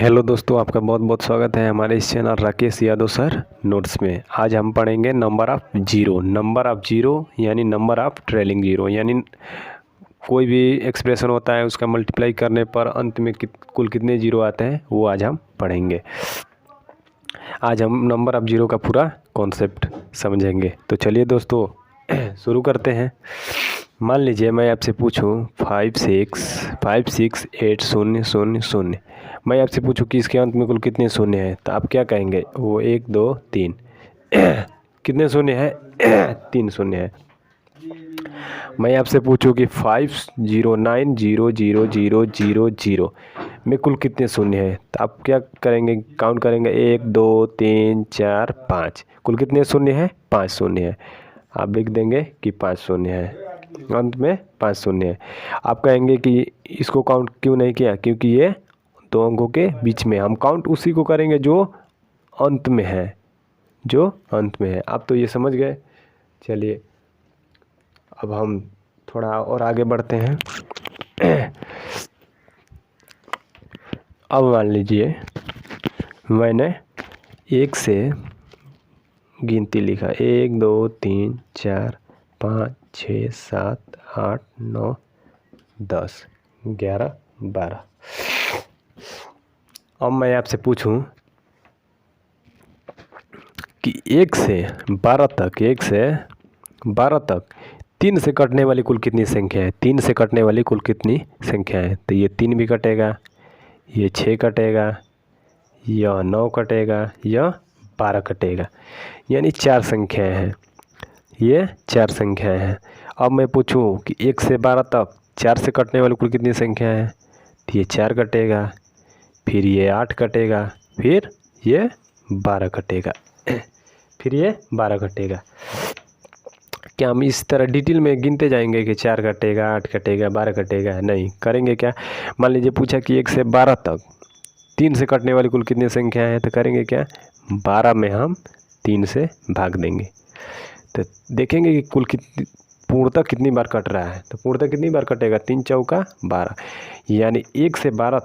Hello दोस्तों, आपका बहुत बहुत स्वागत है हमारे इस channel Rakesh Yadav sir notes में। आज हम पढ़ेंगे नंबर ऑफ़ जीरो यानी नंबर ऑफ़ ट्रेलिंग जीरो, यानी कोई भी एक्सप्रेशन होता है उसका मल्टीप्लाई करने पर अंत में कुल कितने जीरो आते हैं वो आज हम पढ़ेंगे। आज हम नंबर ऑफ़ जीरो का पूरा कॉन्सेप्ट समझेंगे। तो चलिए दोस्तों शुरू करते हैं। मान लीजिए मैं आपसे पूछूं 5 6 8 0 0 0। मैं आपसे पूछूं कि इसके अंत में कुल कितने शून्य हैं, तो आप क्या कहेंगे? वो 1 2 3 कितने शून्य हैं? 3 शून्य है। मैं आपसे पूछूं कि 5090000 में कुल कितने शून्य हैं, तो आप क्या करेंगे? काउंट करेंगे 1 2 3 4 5। कुल कितने शून्य हैं? 5 शून्य है। आप लिख देंगे कि 5 शून्य है, अंत में 5 शून्य है। आप कहेंगे कि इसको काउंट क्यों नहीं किया? क्योंकि ये दो अंकों के बीच में, हम काउंट उसी को करेंगे जो अंत में है, जो अंत में है। आप तो ये समझ गए। चलिए अब हम थोड़ा और आगे बढ़ते हैं। अब मान लीजिए मैंने 1 से गिनती लिखा 1 2 3 4 5 6 7 8 9 10 11 12। अब मैं आपसे पूछूं कि 1 से 12 तक 3 से कटने वाली कुल कितनी संख्या है? 3 से कटने वाली कुल कितनी संख्या है? तो ये 3 भी कटेगा, ये 6 कटेगा, यह 9 कटेगा, यह 12 कटेगा, यानी 4 संख्याएं हैं। ये 4 संख्याएं हैं। अब मैं पूछूं कि 1 से 12 तक 4 से कटने वाली कुल कितनी संख्या है? तो ये 4 कटेगा, फिर ये 8 कटेगा, फिर ये 12 कटेगा, फिर ये 12 कटेगा। क्या हम इस तरह डिटेल में गिनते जाएंगे कि 4 कटेगा, 8 कटेगा, 12 कटेगा? नहीं करेंगे। क्या मान लीजिए पूछा कि 1 से 12 तक 3 से कटने वाली कुल कितनी संख्या है, तो करेंगे क्या? 12 में हम 3 से भाग देंगे, तो देखेंगे कि कुल कितनी पूर्णतः कितनी बार कट रहा है। तो पूर्णतः कितनी बार कटेगा? 3 चौका 12, यानी 1 से 12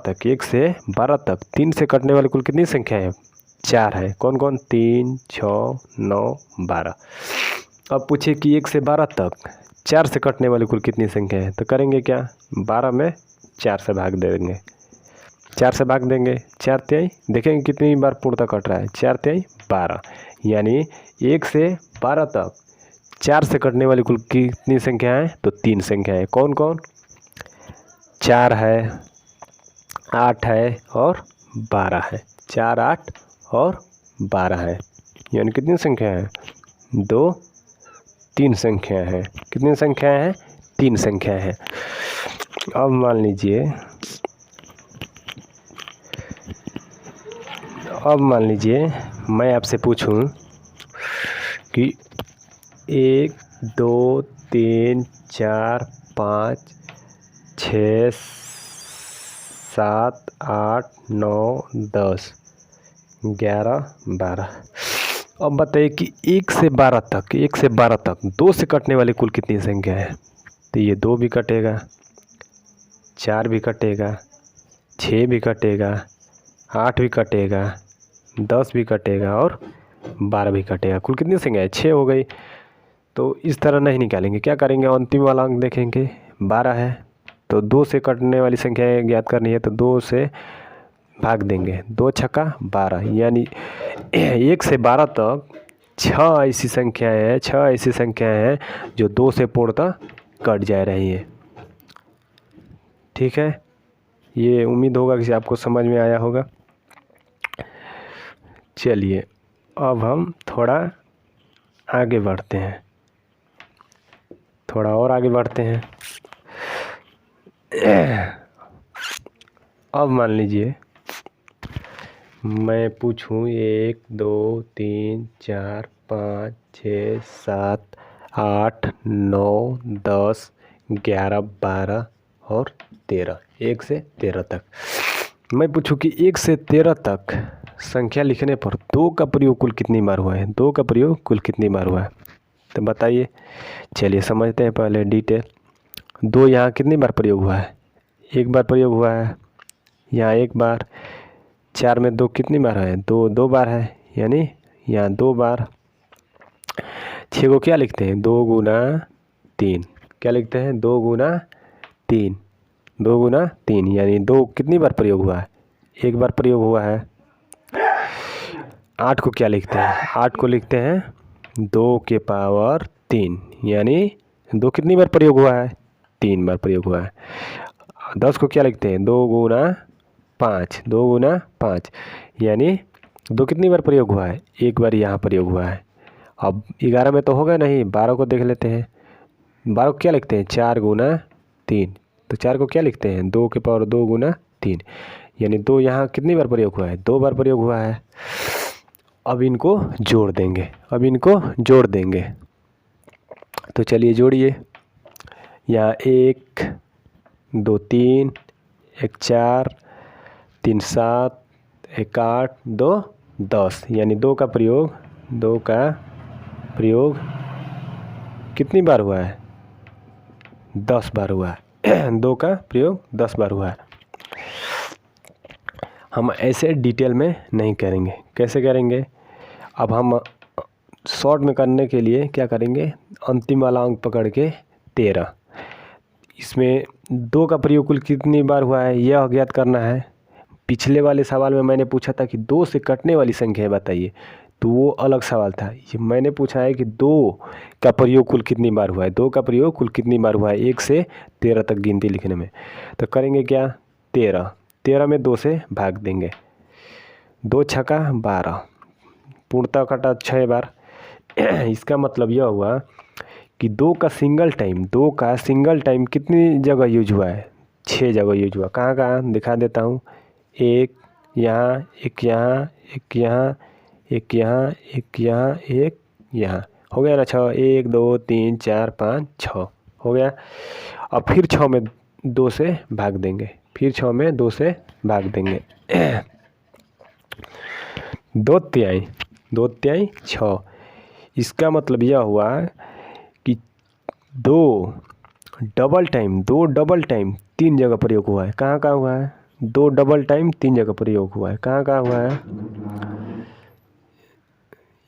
तक 3 से कटने वाली कुल कितनी संख्या है? 4 है। कौन कौन? 3 6 9 12। अब पूछे कि 1 से 12 तक 4 से कटने वाली कुल कितनी संख्या है, तो करेंगे क्या? 12 में 4 से भाग देंगे, 4 से भाग देंगे, 4 तिहाई देखेंगे कितनी बार पूर्णतः कट रहा है? 4 तिहाई 12, यानी 1 से 12 तक 4 से कटने वाली कुल कितनी संख्या है? तो 3 संख्या है। कौन कौन? 4 है, 8 है और 12 है। 4 8 और 12 है, यानी कितनी संख्या है? 2 3 संख्या है। कितनी संख्या है? 3 संख्या है। अब मान लीजिए मैं आपसे पूछूं कि 1 2 3 4 5 6 7 8 9 10 11 12। अब बताइए कि 1 से 12 तक 2 से कटने वाली कुल कितनी संख्या है? तो ये 2 भी कटेगा, 4 भी कटेगा, 6 भी कटेगा, 8 भी कटेगा, 10 भी कटेगा और 12 भी कटेगा। कुल कितनी संख्या है? 6 हो गई। तो इस तरह नहीं निकालेंगे। क्या करेंगे? अंतिम वाला अंक देखेंगे, 12 है, तो 2 से कटने वाली संख्या ज्ञात करनी है, तो 2 से भाग देंगे, 2 छक्का 12, यानी 1 से 12 तक 6 ऐसी संख्याएं हैं जो 2 से पूर्णतः कट जा रही हैं। ठीक है, ये उम्मीद होगा कि आपको समझ में आया होगा। चलिए अब हम थोड़ा आगे बढ़ते हैं, थोड़ा और आगे बढ़ते हैं। अब मान लीजिए मैं पूछूं 1 2 3 4 5 6 7 8 9 10 11 12 और 13, 1 से 13 तक। मैं पूछूं कि 1 से 13 तक संख्या लिखने पर 2 का प्रयोग कुल कितनी बार हुआ है? 2 का प्रयोग कुल कितनी बार हुआ है, तो बताइए। चलिए समझते हैं पहले डिटेल। 2 यहाँ कितनी बार प्रयोग हुआ है? 1 बार प्रयोग हुआ है, यहाँ 1 बार, 4 में 2 कितनी बार है? 2 2 बार है, यानी यहाँ 2 बार। 6 को क्या लिखते हैं? 2 गुना 3। क्या लिखते हैं? 2 गुना 3। 2 गुना 3 यानी 2 कितनी बार प्रयोग हुआ है? 1 बार प्रयोग हुआ है। 8 को क्या लिखते हैं? 8 को लिखते हैं 2 के पावर 3 यानी 2 कितनी बार प्रयोग हुआ है? 3 बार प्रयोग हुआ है। 10 को क्या लिखते हैं? 2 गुना 5। 2 गुना 5 यानी 2 कितनी बार प्रयोग हुआ है? 1 बार यहाँ प्रयोग हुआ है। अब 11 में तो होगा नहीं, 12 को देख लेते हैं। 12 को क्या लिखते हैं? 4 गुना 3। तो 4 को क्या लिखते हैं? 2 के पावर 2 गुना 3 यानी 2 यहाँ कितनी बार प्रयोग हुआ है? 2 बार प्रयोग हुआ है। अब इनको जोड़ देंगे, अब इनको जोड़ देंगे। तो चलिए जोड़िए। यहाँ 1 2 3, 1 4, 3 7, 1 8, 2 10 यानी 2 का प्रयोग कितनी बार हुआ है? 10 बार हुआ है। 2 का प्रयोग 10 बार हुआ है। हम ऐसे डिटेल में नहीं करेंगे। कैसे करेंगे? अब हम शॉर्ट में करने के लिए क्या करेंगे? अंतिम वाला अंक पकड़ के 13। इसमें 2 का प्रयोग कुल कितनी बार हुआ है यह ज्ञात करना है। पिछले वाले सवाल में मैंने पूछा था कि 2 से कटने वाली संख्या बताइए, तो वो अलग सवाल था। ये मैंने पूछा है कि 2 का प्रयोग कुल कितनी बार हुआ है। 2 का प्रयोग कुल कितनी बार हुआ है 1 से 13 तक गिनती लिखने में। तो करेंगे क्या? 13 में 2 से भाग देंगे। 2 छक्का 12, पूर्णतः कटा 6 बार। इसका मतलब यह हुआ कि 2 का सिंगल टाइम कितनी जगह यूज हुआ है? 6 जगह यूज हुआ। कहाँ कहाँ दिखा देता हूँ। 1 यहाँ, 1 यहाँ, 1 यहाँ, 1 यहाँ, 1 यहाँ, 1 यहाँ। हो गया ना 6? 1 2 3 4 5 6 हो गया। अब फिर 6 में 2 से भाग देंगे, फिर 6 में 2 से भाग देंगे। 2 तिहाई 6। इसका मतलब यह हुआ कि 2 डबल टाइम 3 जगह प्रयोग हुआ है। कहाँ कहाँ हुआ है? 2 डबल टाइम 3 जगह प्रयोग हुआ है। कहाँ कहाँ हुआ है?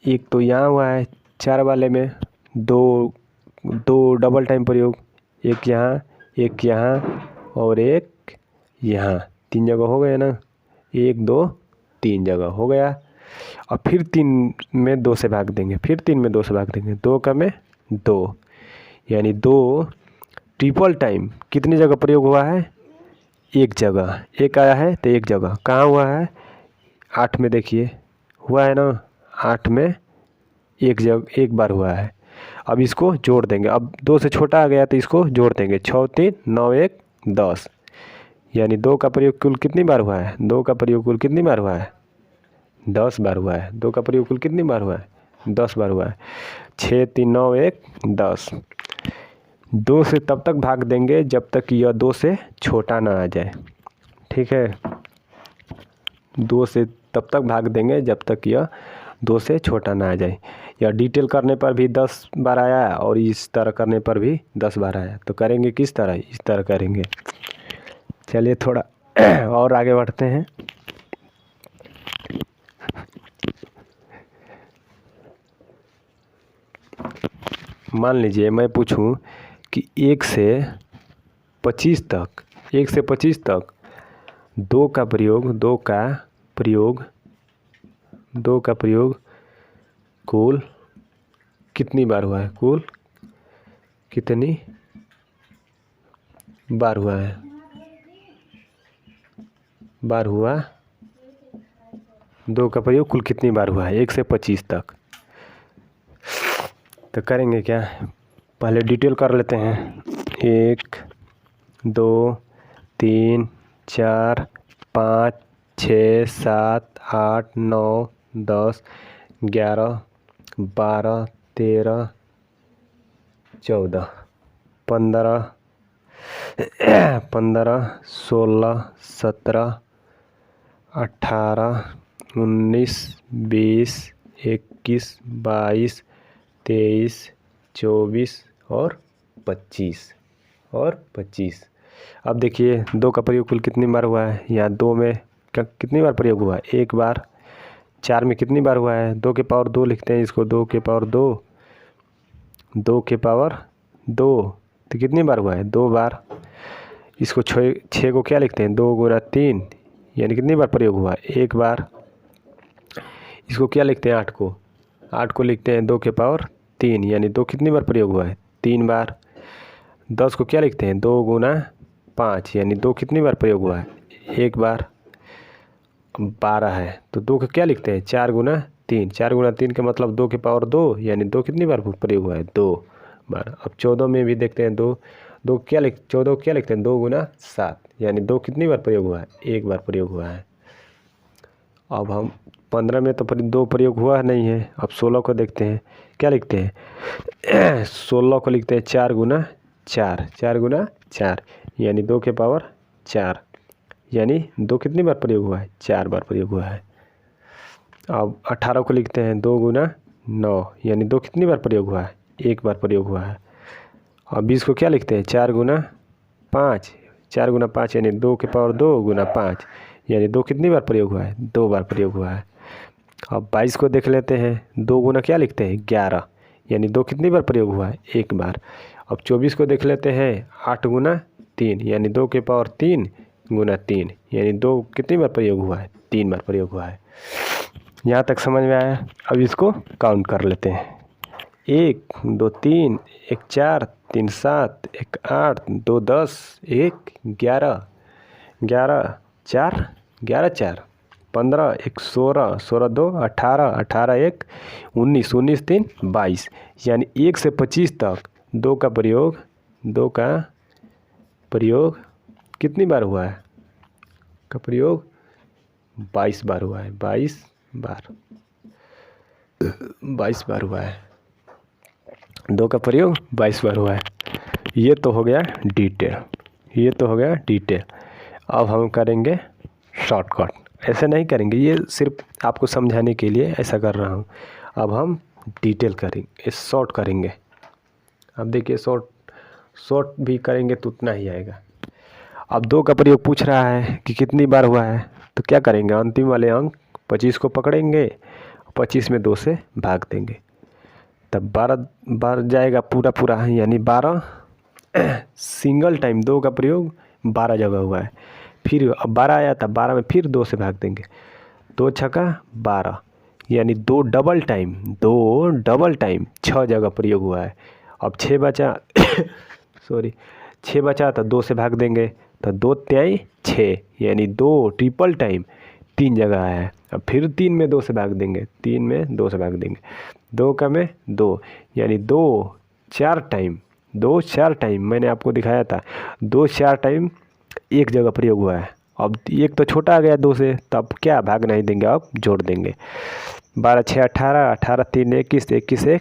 एक तो यहाँ हुआ है 4 वाले में, 2 डबल टाइम प्रयोग, एक यहाँ और एक यहाँ। 3 जगह हो गए ना? 1 2 3 जगह हो गया। और फिर 3 में 2 से भाग देंगे, फिर 3 में 2 से भाग देंगे। 2 का में 2 यानी 2 ट्रिपल टाइम कितनी जगह प्रयोग हुआ है? 1 जगह। 1 आया है तो 1 जगह। कहाँ हुआ है? 8 में देखिए हुआ है ना? 8 में 1 बार हुआ है। अब इसको जोड़ देंगे। अब 2 से छोटा आ गया तो इसको जोड़ देंगे। 6 3 9 1 10 यानी 2 का प्रयोग कुल कितनी बार हुआ है? 2 का प्रयोग कुल कितनी बार हुआ है? 10 बार हुआ है। 2 का प्रयोग कुल कितनी बार हुआ है? 10 बार हुआ है। 6 3 9 1 10। 2 से तब तक भाग देंगे जब तक यह 2 से छोटा ना आ जाए। ठीक है? 2 से तब तक भाग देंगे जब तक यह 2 से छोटा ना आ जाए। या डिटेल करने पर भी 10 बार आया और इस तरह करने पर भी 10 बार आया। तो करेंगे किस तरह? इस तरह करेंगे। चलिए थोड़ा और आगे बढ़ते हैं। मान लीजिए मैं पूछूं कि 1 से 25 तक 2 का प्रयोग कुल कितनी बार हुआ है? कुल कितनी बार हुआ है? बार हुआ 2 का प्रयोग कुल कितनी बार हुआ है 1 से 25 तक? तो करेंगे क्या? पहले डिटेल कर लेते हैं। 1 2 3 4 5 6 7 8 9 10 11 12 13 14 15 16 17 18 19 20 21 22 23 24 और 25 अब देखिए 2 का प्रयोग कुल कितनी बार हुआ है? यहाँ 2 में का कितनी बार प्रयोग हुआ है? एक बार। 4 में कितनी बार हुआ है? 2 के पावर 2 लिखते हैं इसको, 2 के पावर 2, 2 के पावर 2, तो कितनी बार हुआ है? 2 बार। इसको 6 को क्या लिखते हैं? 2 गुना 3, यानी कितनी बार प्रयोग हुआ है? एक बार। इसको क्या लिखते हैं? 8 को लिखते हैं 2 के पावर 3, यानी 2 कितनी बार प्रयोग हुआ है? 3 बार। 10 को क्या लिखते हैं? 2 गुना 5, यानी 2 कितनी बार प्रयोग हुआ है? एक बार। 12 है तो 2 को क्या लिखते हैं? 4 गुना 3, 4 गुना 3 का मतलब 2 के पावर 2, यानी 2 कितनी बार प्रयोग हुआ है? 2 बार। अब 14 में भी देखते हैं, 14 को क्या लिखते हैं? 2 गुना 7, यानी 2 कितनी बार प्रयोग हुआ है? एक बार प्रयोग हुआ है। अब हम 15 में तो 2 प्रयोग हुआ नहीं है। अब 16 को देखते हैं, क्या लिखते हैं? 16 को लिखते हैं 4 गुना 4, 4 गुना 4, यानी 2 के पावर 4, यानी 2 कितनी बार प्रयोग हुआ है? 4 बार प्रयोग हुआ है। अब 18 को लिखते हैं 2 गुना 9, यानी 2 कितनी बार प्रयोग हुआ है? एक बार प्रयोग हुआ है। अब 20 को क्या लिखते हैं? 4 गुना 5, 4 गुना 5, यानी 2 के पावर 2 गुना 5, यानी 2 कितनी बार प्रयोग हुआ है? 2 बार प्रयोग हुआ है। अब 22 को देख लेते हैं, 2 गुना क्या लिखते हैं? 11, यानी 2 कितनी बार प्रयोग हुआ है? एक बार। अब 24 को देख लेते हैं, 8 गुना 3, यानी 2 के पावर 3 गुना 3, यानी 2 कितनी बार प्रयोग हुआ है? 3 बार प्रयोग हुआ है। यहाँ तक समझ में आया? अब इसको काउंट कर लेते हैं। 1 2 3, 1 4, 3 7, 1 8, 2 10, 1 11, 11 4, 11 4, 15, 1 16, 16 2 18, 18 1 19, 19 3 22, यानी 1 से 25 तक 2 का प्रयोग कितनी बार हुआ है? का प्रयोग 22 बार हुआ है। 22 बार हुआ है। 2 का प्रयोग 22 बार हुआ है। ये तो हो गया डिटेल। अब हम करेंगे शॉर्टकट। ऐसे नहीं करेंगे, ये सिर्फ आपको समझाने के लिए ऐसा कर रहा हूँ। अब हम डिटेल करेंगे, शॉर्ट करेंगे। अब देखिए, शॉर्ट भी करेंगे तो उतना ही आएगा। अब 2 का प्रयोग पूछ रहा है कि कितनी बार हुआ है, तो क्या करेंगे? अंतिम वाले अंक 25 को पकड़ेंगे, 25 में 2 से भाग देंगे, तब 12 बार जाएगा पूरा, यानी 12 सिंगल टाइम 2 का प्रयोग 12 जगह हुआ है। फिर अब 12 आया था, 12 में फिर 2 से भाग देंगे, 2 छक्का 12, यानी 2 डबल टाइम 6 जगह प्रयोग हुआ है। अब 6 बचा 6 बचा तो 2 से भाग देंगे, तो 2 त्याई 6, यानी 2 ट्रिपल टाइम 3 जगह है। अब फिर 3 में 2 से भाग देंगे, 3 में 2 से भाग देंगे, 2 का में 2, यानी 2 4 टाइम मैंने आपको दिखाया था, 2 4 टाइम एक जगह प्रयोग हुआ है। अब एक तो छोटा आ गया 2 से, तब क्या भाग नहीं देंगे, अब जोड़ देंगे। 12 6 18, 18 3 21, 21 1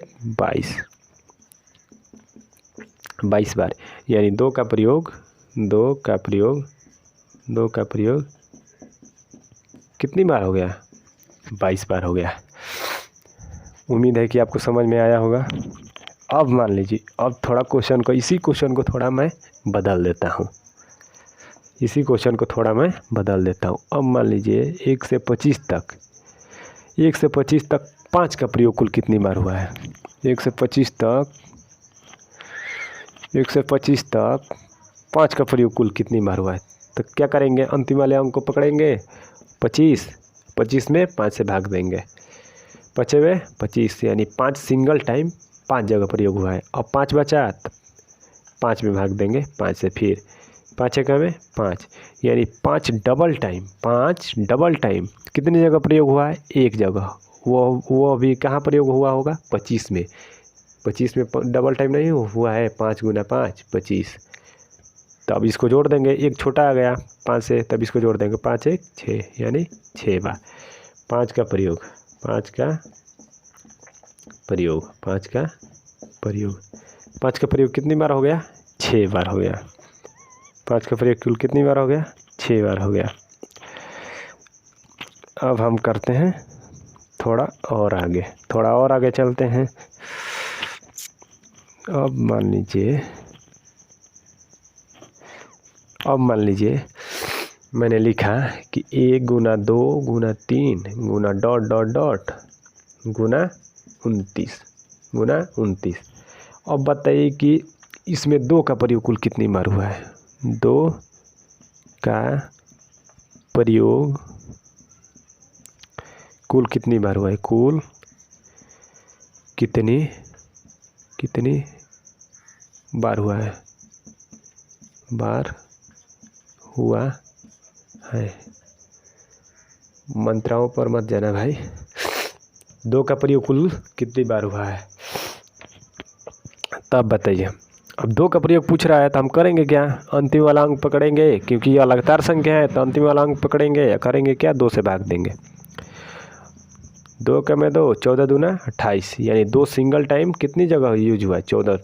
22 बार, यानी 2 का प्रयोग कितनी बार हो गया? 22 बार हो गया। उम्मीद है कि आपको समझ में आया होगा। अब मान लीजिए, अब थोड़ा इसी क्वेश्चन को थोड़ा मैं बदल देता हूँ। अब मान लीजिए 1 से 25 तक 5 का प्रयोग कुल कितनी बार हुआ है? 1 से 25 तक 5 का प्रयोग कुल कितनी बार हुआ है? तो क्या करेंगे? अंतिम वाले अंक को पकड़ेंगे, 25 में 5 से भाग देंगे, 25, यानी 5 सिंगल टाइम 5 जगह प्रयोग हुआ है। अब 5 बचा तो 5 में भाग देंगे, 5 से फिर 5 छक्का में 5, यानी 5 डबल टाइम कितनी जगह प्रयोग हुआ है? एक जगह। वो अभी कहाँ प्रयोग हुआ होगा? 25 में डबल टाइम नहीं हुआ है, 5 गुना 5 25। तब इसको जोड़ देंगे, एक छोटा आ गया 5 से, तब इसको जोड़ देंगे, 5 1 6, यानी 6 बार 5 का प्रयोग कितनी बार हो गया? 6 बार हो गया। 5 का प्रयोग कुल कितनी बार हो गया? 6 बार हो गया। अब हम करते हैं थोड़ा और आगे चलते हैं। अब मान लीजिए मैंने लिखा कि 1 गुना 2 गुना 3 गुना डॉट डॉट डॉट गुना 29 अब बताइए कि इसमें 2 का प्रयोग कुल कितनी बार हुआ है। 2 का प्रयोग कुल कितनी बार हुआ है, कुल कितनी बार हुआ है, मंत्राओं पर मत जाना भाई। 2 का प्रयोग कुल कितनी बार हुआ है तब बताइए। अब 2 का प्रयोग पूछ रहा है तो हम करेंगे क्या, अंतिम वाला अंक पकड़ेंगे, क्योंकि यह लगातार संख्या है तो अंतिम वाला अंक पकड़ेंगे या करेंगे क्या, 2 से भाग देंगे। 2 का में 2 14 दूना 28, यानी 2 सिंगल टाइम कितनी जगह यूज हुआ है, 14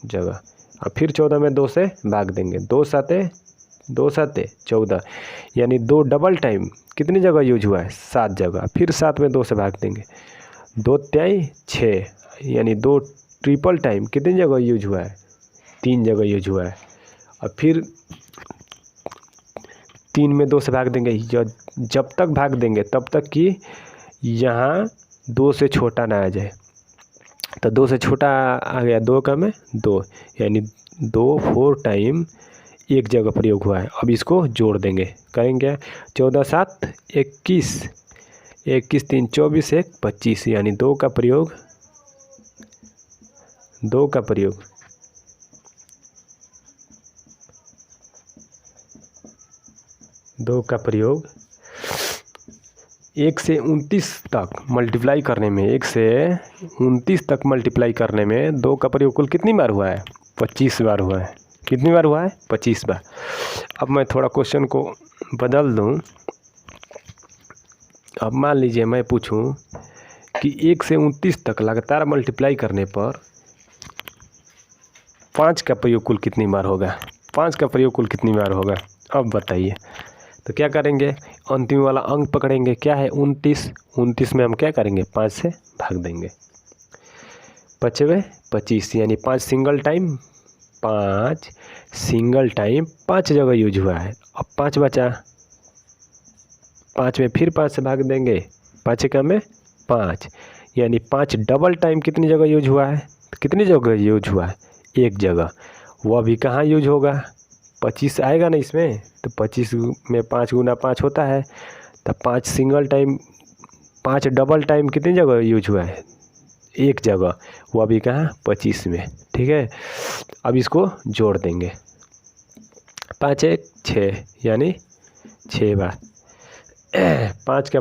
जगह। अब फिर 14 में 2 से भाग देंगे, 2 साते 14, यानी 2 डबल टाइम कितनी जगह यूज हुआ है, 7 जगह। फिर 7 में 2 से भाग देंगे, 2 तिहाई 6, यानी 2 ट्रिपल टाइम कितनी जगह यूज हुआ है, 3 जगह यूज हुआ है। अब फिर 3 में 2 से भाग देंगे, जब तक भाग देंगे तब तक कि यहाँ 2 से छोटा ना आ जाए। तो 2 से छोटा आ गया, 2 का में 2, यानी 2 4 टाइम एक जगह प्रयोग हुआ है। अब इसको जोड़ देंगे, करेंगे 14 7 21, 21 3 24, 1 25, यानी 2 का प्रयोग 1 से 29 तक मल्टीप्लाई करने में, 1 से 29 तक मल्टीप्लाई करने में 2 का प्रयोग कुल कितनी बार हुआ है, 25 बार हुआ है। कितनी बार हुआ है, 25 बार। अब मैं थोड़ा क्वेश्चन को बदल दूं। अब मान लीजिए मैं पूछूं कि 1 से 29 तक लगातार मल्टीप्लाई करने पर 5 का प्रयोग कुल कितनी बार होगा, 5 का प्रयोग कुल कितनी बार होगा, अब बताइए। तो क्या करेंगे, अंतिम वाला अंक पकड़ेंगे, क्या है 29 में हम क्या करेंगे, 5 से भाग देंगे, 5 25, यानी 5 सिंगल टाइम 5 जगह यूज हुआ है। अब 5 बचा, 5 में फिर 5 से भाग देंगे, 5 का में 5, यानी 5 डबल टाइम कितनी जगह यूज हुआ है, कितनी जगह यूज हुआ है, 1 जगह। वह भी कहाँ यूज होगा, 25 आएगा ना इसमें, तो 25 में 5 गुना 5 होता है, तो 5 डबल टाइम कितनी जगह यूज हुआ है, 1 जगह, वह भी कहाँ, 25 में। ठीक है, अब इसको जोड़ देंगे, 5 1 6, यानी 6 बार। 5 का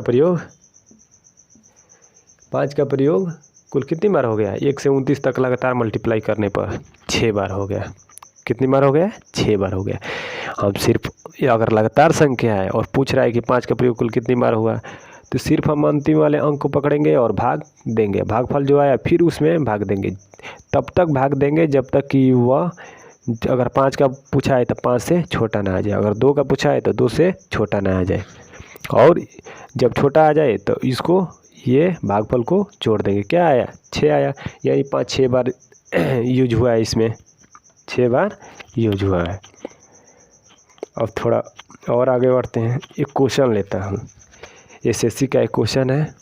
प्रयोग कुल कितनी बार हो गया, 1 से 29 तक लगातार मल्टीप्लाई करने पर 6 बार हो गया। कितनी बार हो गया, 6 बार हो गया। अब सिर्फ अगर लगातार संख्या है और पूछ रहा है कि 5 का प्रयोग कुल कितनी बार हुआ, तो सिर्फ हम अंतिम वाले अंक को पकड़ेंगे और भाग देंगे, भागफल जो आया फिर उसमें भाग देंगे। तब तक भाग देंगे जब तक कि वह, अगर 5 का पूछा है तो 5 से छोटा ना आ जाए, अगर 2 का पूछा है तो 2 से छोटा ना आ जाए, और जब छोटा आ जाए तो इसको, ये भागफल को जोड़ देंगे, क्या आया, 6 आया, यानी 5 6 बार यूज हुआ है, इसमें 6 बार यूज हुआ है। अब थोड़ा और आगे बढ़ते हैं, एक क्वेश्चन लेता हूँ, एसएससी का एक क्वेश्चन है,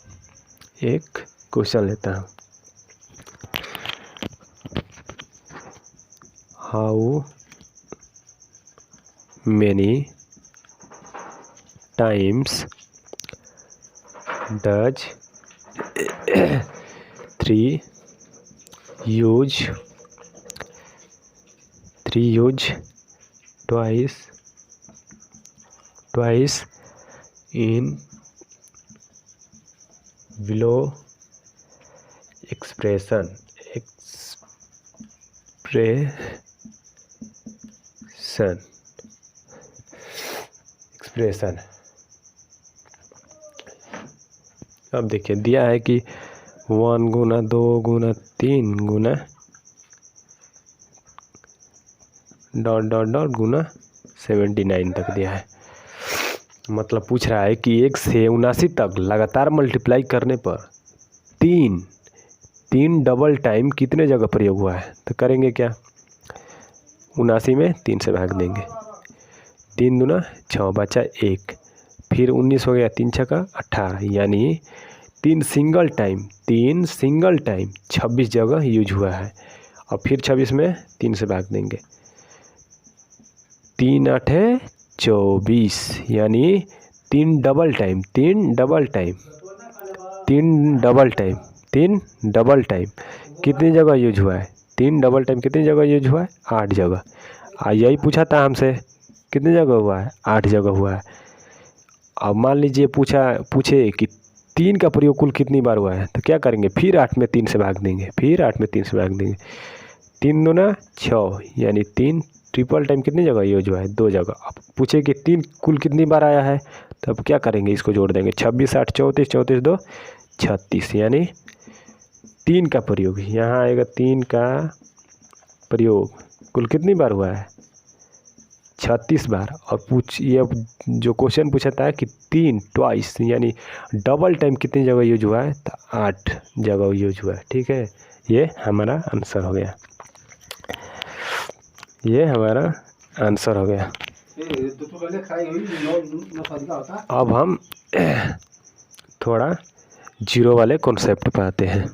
एक क्वेश्चन लेता हूँ। How many times does 3 use twice in below expression अब देखिए दिया है कि 1 गुना 2 गुना 3 गुना डॉट डॉट डॉट गुना 79 तक दिया है। मतलब पूछ रहा है कि 1 से 79 तक लगातार मल्टीप्लाई करने पर 3 डबल टाइम कितने जगह प्रयोग हुआ है। तो करेंगे क्या, 79 में 3 से भाग देंगे, 3 दूना 6 बचा 1, फिर 19 हो गया, 3 छक्का 18, यानी 3 सिंगल टाइम 26 जगह यूज हुआ है। और फिर 26 में 3 से भाग देंगे, 3 8 24, यानी 3 डबल टाइम कितनी जगह यूज हुआ है? 3 डबल टाइम कितनी जगह यूज हुआ है? 8 जगह। यही पूछा था हमसे, कितनी जगह हुआ है? 8 जगह हुआ है। अब मान लीजिए पूछे कि 3 का प्रयोग कुल कितनी बार हुआ है, तो क्या करेंगे? फिर 8 में 3 से भाग देंगे, 3 दूना 6, यानी 3 ट्रिपल टाइम कितनी जगह यूज हुआ है? 2 जगह। अब पूछे कि 3 कुल कितनी बार आया है, तो अब क्या करेंगे? इसको जोड़ देंगे, 26 8 34, 34 2 36, यानी 3 का प्रयोग यहाँ आएगा। 3 का प्रयोग कुल कितनी बार हुआ है? 36 बार। और ये जो क्वेश्चन पूछा था कि 3 ट्वाइस यानी डबल टाइम कितनी जगह यूज हुआ है, तो 8 जगह यूज हुआ है। ठीक है, ये हमारा आंसर हो गया, अब हम थोड़ा जीरो वाले कॉन्सेप्ट पर आते हैं।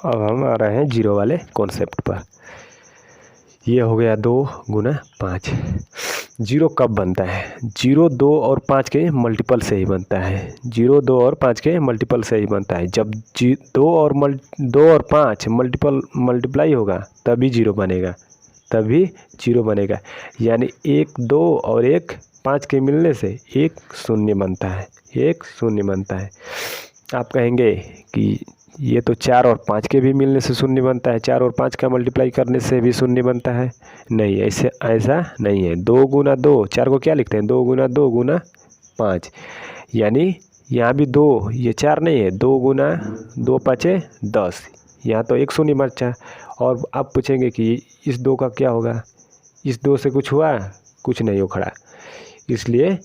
अब हम आ रहे हैं जीरो वाले कॉन्सेप्ट पर। ये हो गया 2 गुना 5। जीरो कब बनता है? 0 2 और 5 के मल्टीपल से ही बनता है। 0 2 और 5 के मल्टीपल से ही बनता है। जब 2 और 5 मल्टीप्लाई होगा तभी जीरो बनेगा। यानी 1 2 और 1 5 के मिलने से 1 शून्य बनता है। आप कहेंगे कि ये तो 4 और 5 के भी मिलने से शून्य बनता है, 4 और 5 का मल्टीप्लाई करने से भी शून्य बनता है। नहीं, ऐसा नहीं है। 2 गुना 2, 4 को क्या लिखते हैं? 2 गुना 2 गुना 5, यानी यहाँ भी 2, ये 4 नहीं है। 2 गुना 2 5 10, यहाँ तो 1 शून्य बचा। और आप पूछेंगे कि इस 2 का क्या होगा? इस 2 से कुछ हुआ? कुछ नहीं उखड़ा, इसलिए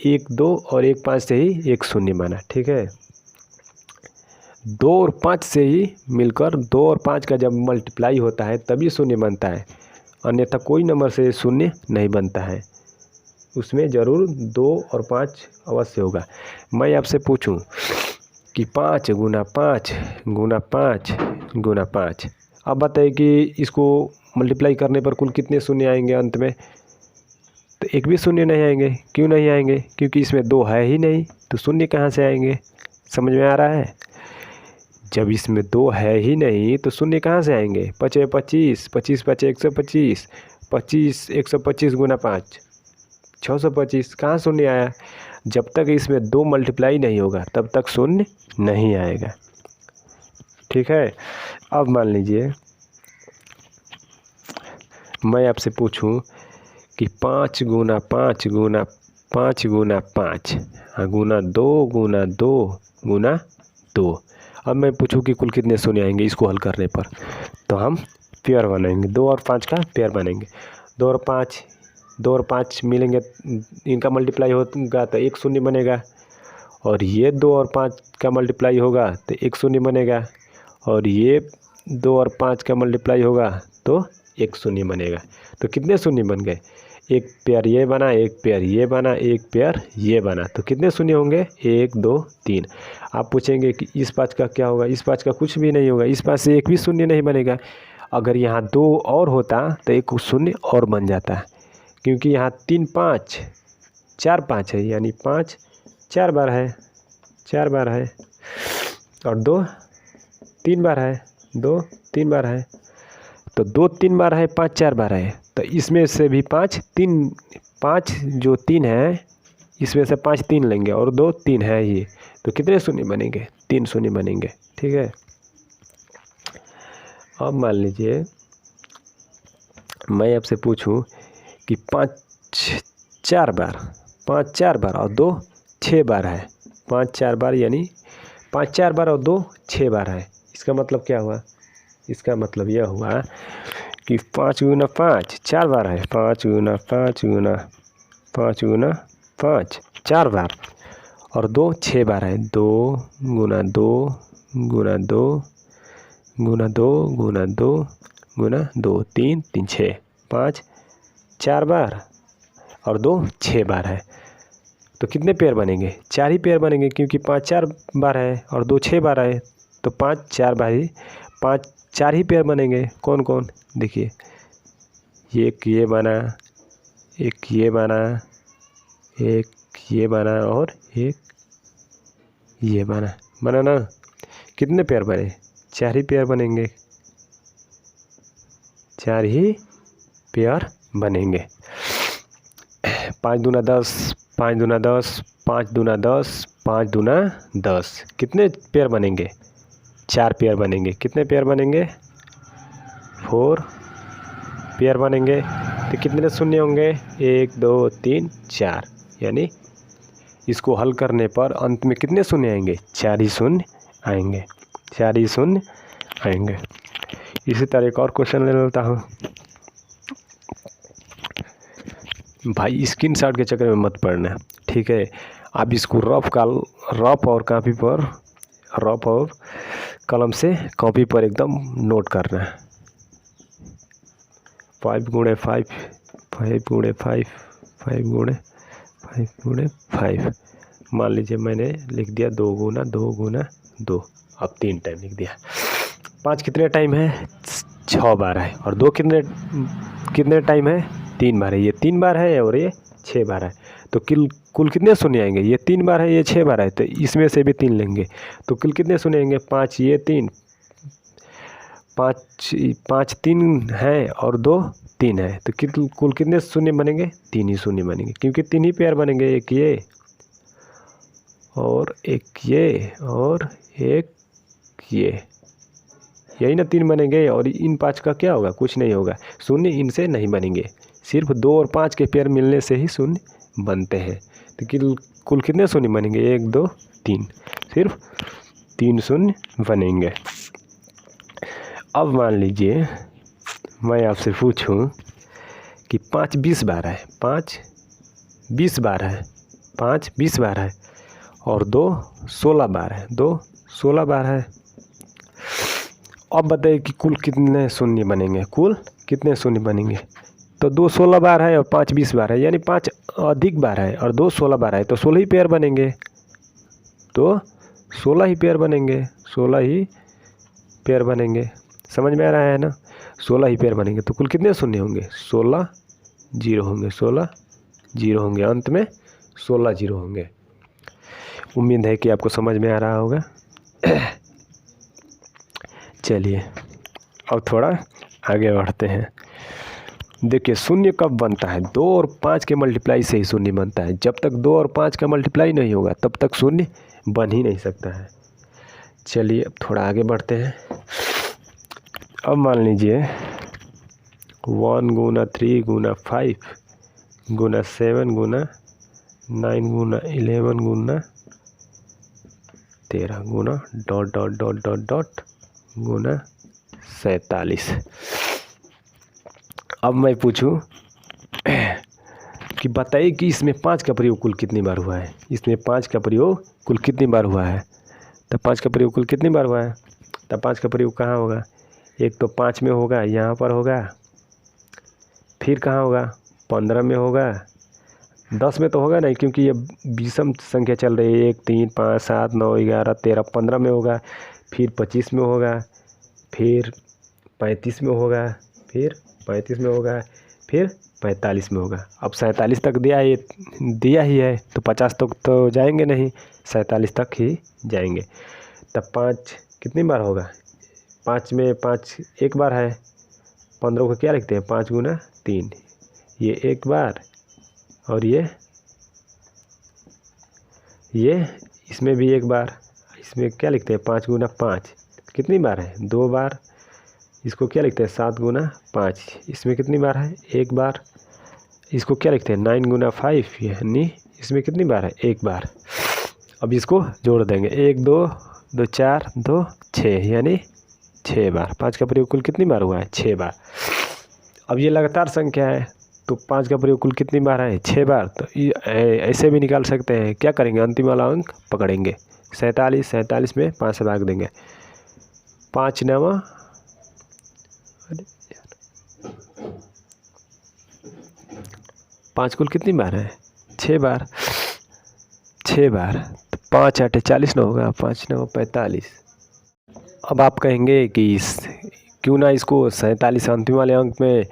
1 2 और 1 5 से ही 1 शून्य बना। ठीक है, 2 और 5 से ही मिलकर 2 और 5 का जब मल्टीप्लाई होता है तभी शून्य बनता है, अन्यथा कोई नंबर से शून्य नहीं बनता है। उसमें ज़रूर 2 और 5 अवश्य होगा। मैं आपसे पूछूं कि 5 गुना 5 गुना 5 गुना 5, अब बताइए कि इसको मल्टीप्लाई करने पर कुल कितने शून्य आएंगे अंत में? तो एक भी शून्य नहीं आएंगे। क्यों नहीं आएंगे? क्योंकि इसमें 2 है ही नहीं, तो शून्य कहाँ से आएंगे? समझ में आ रहा है? जब इसमें 2 है ही नहीं तो शून्य कहाँ से आएंगे? 5 25, 25 5 125, 25 125 गुना 5 625, कहाँ शून्य आया? जब तक इसमें 2 मल्टीप्लाई नहीं होगा तब तक शून्य नहीं आएगा। ठीक है, अब मान लीजिए मैं आपसे पूछूं कि 5 गुना 5 गुना 5 गुना 5 गुना 2 गुना 2 गुना 2। अब मैं पूछूं कि कुल कितने शून्य आएंगे इसको हल करने पर, तो हम पेयर बनाएंगे, 2 और 5 का पेयर बनेंगे। 2 और 5 मिलेंगे, इनका मल्टीप्लाई होगा तो 1 शून्य बनेगा, और ये 2 और 5 का मल्टीप्लाई होगा तो 1 शून्य बनेगा, और ये 2 और 5 का मल्टीप्लाई होगा तो 1 शून्य बनेगा। तो कितने शून्य बन गए? एक पेयर ये बना, एक पेयर ये बना, एक पेयर ये बना, तो कितने शून्य होंगे? 1 2 3। आप पूछेंगे कि इस 5 का क्या होगा? इस 5 का कुछ भी नहीं होगा, इस 5 से एक भी शून्य नहीं बनेगा। अगर यहाँ 2 और होता तो एक शून्य और बन जाता, क्योंकि यहाँ 3 5 4 5 है, यानी 5 4 बार है, और 2 3 बार है, 2 3 बार है, तो 2 3 बार है, 5 4 बार है, तो इसमें से भी 5 जो 3 है इसमें से 5 3 लेंगे, और 2 3 है ये, तो कितने शून्य बनेंगे? 3 शून्य बनेंगे। ठीक है, अब मान लीजिए मैं आपसे पूछूं कि 5 4 बार और 2 6 बार है। 5 4 बार यानी 5 4 बार और 2 6 बार है। इसका मतलब क्या हुआ? इसका मतलब यह हुआ कि 5 गुना 5 4 बार है, 5 गुना 5 गुना 5 गुना 5 4 बार, और 2 6 बार है। 2 गुना 2 गुना 2 गुना 2 गुना 2 गुना 2 3 3 6, 5 4 बार और 2 6 बार है। तो कितने पेयर बनेंगे? 4 ही पेयर बनेंगे, क्योंकि 5 4 बार है और 2 6 बार है। तो 5 4 बार ही 5 4 ही पेयर बनेंगे। कौन कौन? देखिए, एक ये बना, एक ये बना, एक ये बना और एक ये बना ना। कितने पेयर बने? 4 ही पेयर बनेंगे, 4 ही पेयर बनेंगे। 5 दूना 10, 5 दूना 10, 5 दूना 10, 5 दूना 10। कितने पेयर बनेंगे? 4 पेयर बनेंगे। कितने पेयर बनेंगे? 4 पेयर बनेंगे। तो कितने शून्य होंगे? 1 2 3 4। यानी इसको हल करने पर अंत में कितने शून्य आएंगे? 4 ही शून्य आएंगे, 4 ही शून्य आएंगे। इसी तरह एक और क्वेश्चन ले लेता हूँ। भाई स्क्रीनशॉट के चक्कर में मत पड़ना, ठीक है? आप इसको रफ और कॉपी पर, रफ और कलम से कॉपी पर एकदम नोट करना है। 5 गुणे 5, 5 गुणे 5, 5 गुणे 5 गुणे 5। मान लीजिए मैंने लिख दिया 2 गुना 2 गुना 2। अब 3 टाइम लिख दिया। 5 कितने टाइम है? 6 बार है। और 2 कितने टाइम है? 3 बार है। ये 3 बार है और ये 6 बार है। तो कुल कितने शून्य आएंगे? ये 3 बार है, ये 6 बार है, तो इसमें से भी 3 लेंगे। तो कुल कितने शून्य आएंगे? 5 ये 3, 5 3 है और 2 3 है। तो कुल कितने शून्य बनेंगे? 3 ही शून्य बनेंगे, क्योंकि 3 ही पेयर बनेंगे। एक ये और एक ये और एक ये, यही ना 3 बनेंगे। और इन 5 का क्या होगा? कुछ नहीं होगा, शून्य इनसे नहीं बनेंगे। सिर्फ 2 और 5 के पेयर मिलने से ही शून्य बनते हैं। तो कुल कितने शून्य बनेंगे? 1 2 3, सिर्फ 3 शून्य बनेंगे। अब मान लीजिए मैं आपसे पूछूं कि 5 20 बार है, 5 20 बार है, 5 20 बार है और 2 16 बार है, 2 16 बार है। अब बताइए कि कुल कितने शून्य बनेंगे? कुल कितने शून्य बनेंगे? तो 2 16 बार है और 5 20 बार है, यानी 5 अधिक बार है और 2 16 बार है, तो 16 ही पेयर बनेंगे। तो 16 ही पेयर बनेंगे, 16 ही पेयर बनेंगे। समझ में आ रहा है ना? 16 ही पेयर बनेंगे। तो कुल कितने शून्य होंगे? 16 जीरो होंगे, 16 जीरो होंगे, अंत में 16 जीरो होंगे। उम्मीद है कि आपको समझ में आ रहा होगा। चलिए अब थोड़ा आगे बढ़ते हैं। देखिए शून्य कब बनता है? 2 और 5 के मल्टीप्लाई से ही शून्य बनता है। जब तक 2 और 5 का मल्टीप्लाई नहीं होगा तब तक शून्य बन ही नहीं सकता है। चलिए अब थोड़ा आगे बढ़ते हैं। अब मान लीजिए 1 गुना 3 गुना 5 गुना 7 गुना 9 गुना 11 गुना 13 गुना dot dot dot dot dot गुना 47। अब मैं पूछूं कि बताइए कि इसमें 5 का प्रयोग कुल कितनी बार हुआ है? इसमें 5 का प्रयोग कुल कितनी बार हुआ है? तो 5 का प्रयोग कुल कितनी बार हुआ है? तो 5 का प्रयोग कहाँ होगा? एक तो 5 में होगा, यहाँ पर होगा, फिर कहाँ होगा? 15 में होगा, 10 में तो होगा नहीं क्योंकि ये विषम संख्या चल रही है। 1 3 5 7 9 11 13 15 में होगा, फिर 25 में होगा, फिर 35 में होगा, फिर 35 में होगा, फिर 45 में होगा। अब 47 तक दिया ही है, तो 50 तक तो जाएंगे नहीं, 47 तक ही जाएंगे। तब 5 कितनी बार होगा? 5 में 5 एक बार है। 15 को क्या लिखते हैं? 5 गुना 3, ये एक बार, और ये इसमें भी एक बार। इसमें क्या लिखते हैं? 5 गुना 5 कितनी बार है? 2 बार। इसको क्या लिखते हैं? 7 गुना 5, इसमें कितनी बार है? एक बार। इसको क्या लिखते हैं? 9 गुना 5, यानी इसमें कितनी बार है? एक बार। अब इसको जोड़ देंगे, 1 2 2 4 2 6, यानी 6 बार। 5 का प्रयोग कुल कितनी बार हुआ है? 6 बार। अब ये लगातार संख्या है, तो 5 का प्रयोग कुल कितनी बार है? 6 बार। तो ऐसे भी निकाल सकते हैं। क्या करेंगे? अंतिम वाला अंक पकड़ेंगे, 47। 47 में 5 से भाग देंगे, 5 9 5 कुल कितनी बार है? 6 बार। 6 बार तो 5 8 40 ना होगा, 5 9 45। अब आप कहेंगे कि क्यों ना इसको 47 अंतिम वाले अंक में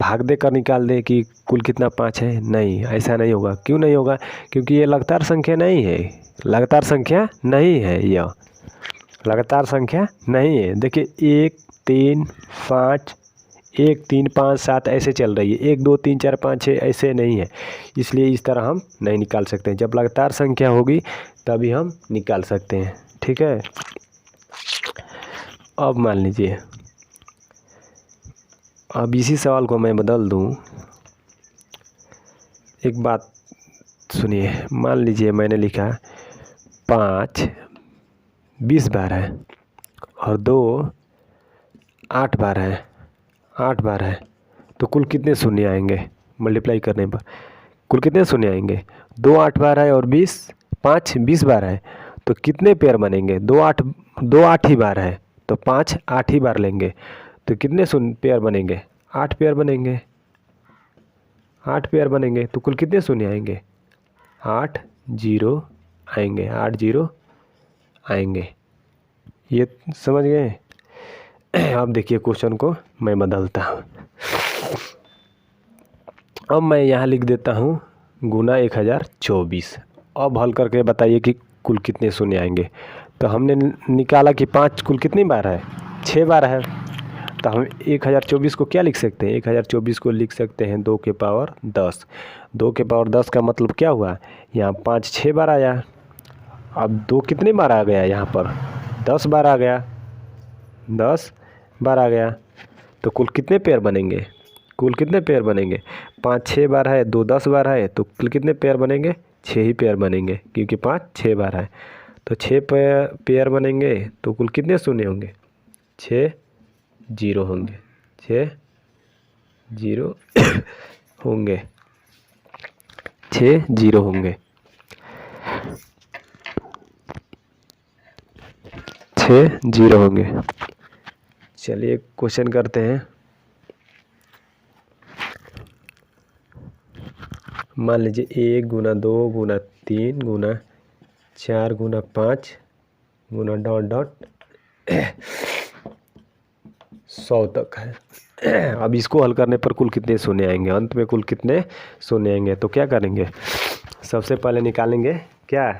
भाग देकर निकाल दे कि कुल कितना 5 है। नहीं, ऐसा नहीं होगा। क्यों नहीं होगा? क्योंकि ये लगातार संख्या नहीं है। लगातार संख्या नहीं है, यह लगातार संख्या नहीं है। देखिए 1 3 5 1 3 5 7 ऐसे चल रही है, 1 2 3 4 5 6 ऐसे नहीं है। इसलिए इस तरह हम नहीं निकाल सकते हैं। जब लगातार संख्या होगी तभी हम निकाल सकते हैं। ठीक है। अब मान लीजिए, अब इसी सवाल को मैं बदल दूं। एक बात सुनिए, मान लीजिए मैंने लिखा 5 20 बार है और 2 8 बार है। 8 बार है तो कुल कितने शून्य आएंगे? मल्टीप्लाई करने पर कुल कितने शून्य आएंगे? 2 8 बार है और 5 20 बार है तो कितने पेयर बनेंगे? 2 8 ही बार है तो 5 8 ही बार लेंगे तो कितने पेयर बनेंगे? 8 पेयर बनेंगे। 8 पेयर बनेंगे तो कुल कितने शून्य आएंगे? 8 0 आएंगे। 8 0 आएंगे। ये समझ गए? अब देखिए क्वेश्चन को मैं बदलता हूँ। अब मैं यहाँ लिख देता हूँ गुना 1024। अब हल करके बताइए कि कुल कितने शून्य आएंगे। तो हमने निकाला कि 5 कुल कितनी बार है? 6 बार है। तो हम 1024 को क्या लिख सकते हैं? 1024 को लिख सकते हैं 2 के पावर 10। 2 के पावर 10 का मतलब क्या हुआ? यहाँ 5 6 बार आया। अब 2 कितने बार आ गया? यहाँ पर 10 बार आ गया। 10 बार आ गया तो कुल कितने पेयर बनेंगे? कुल कितने पेयर बनेंगे? 5 6 बार है, 2 10 बार है तो कुल कितने पेयर बनेंगे? 6 ही पेयर बनेंगे क्योंकि 5 6 बार है तो 6 पेयर बनेंगे तो कुल कितने शून्य होंगे? 6 0 होंगे। 6 0 होंगे। 6 0 होंगे। 6 0 होंगे। चलिए क्वेश्चन करते हैं। मान लीजिए 1 गुना 2 गुना 3 गुना 4 गुना 5 गुना डॉट डॉट 100 तक है। अब इसको हल करने पर कुल कितने शून्य आएंगे? अंत में कुल कितने शून्य आएंगे? तो क्या करेंगे? सबसे पहले निकालेंगे क्या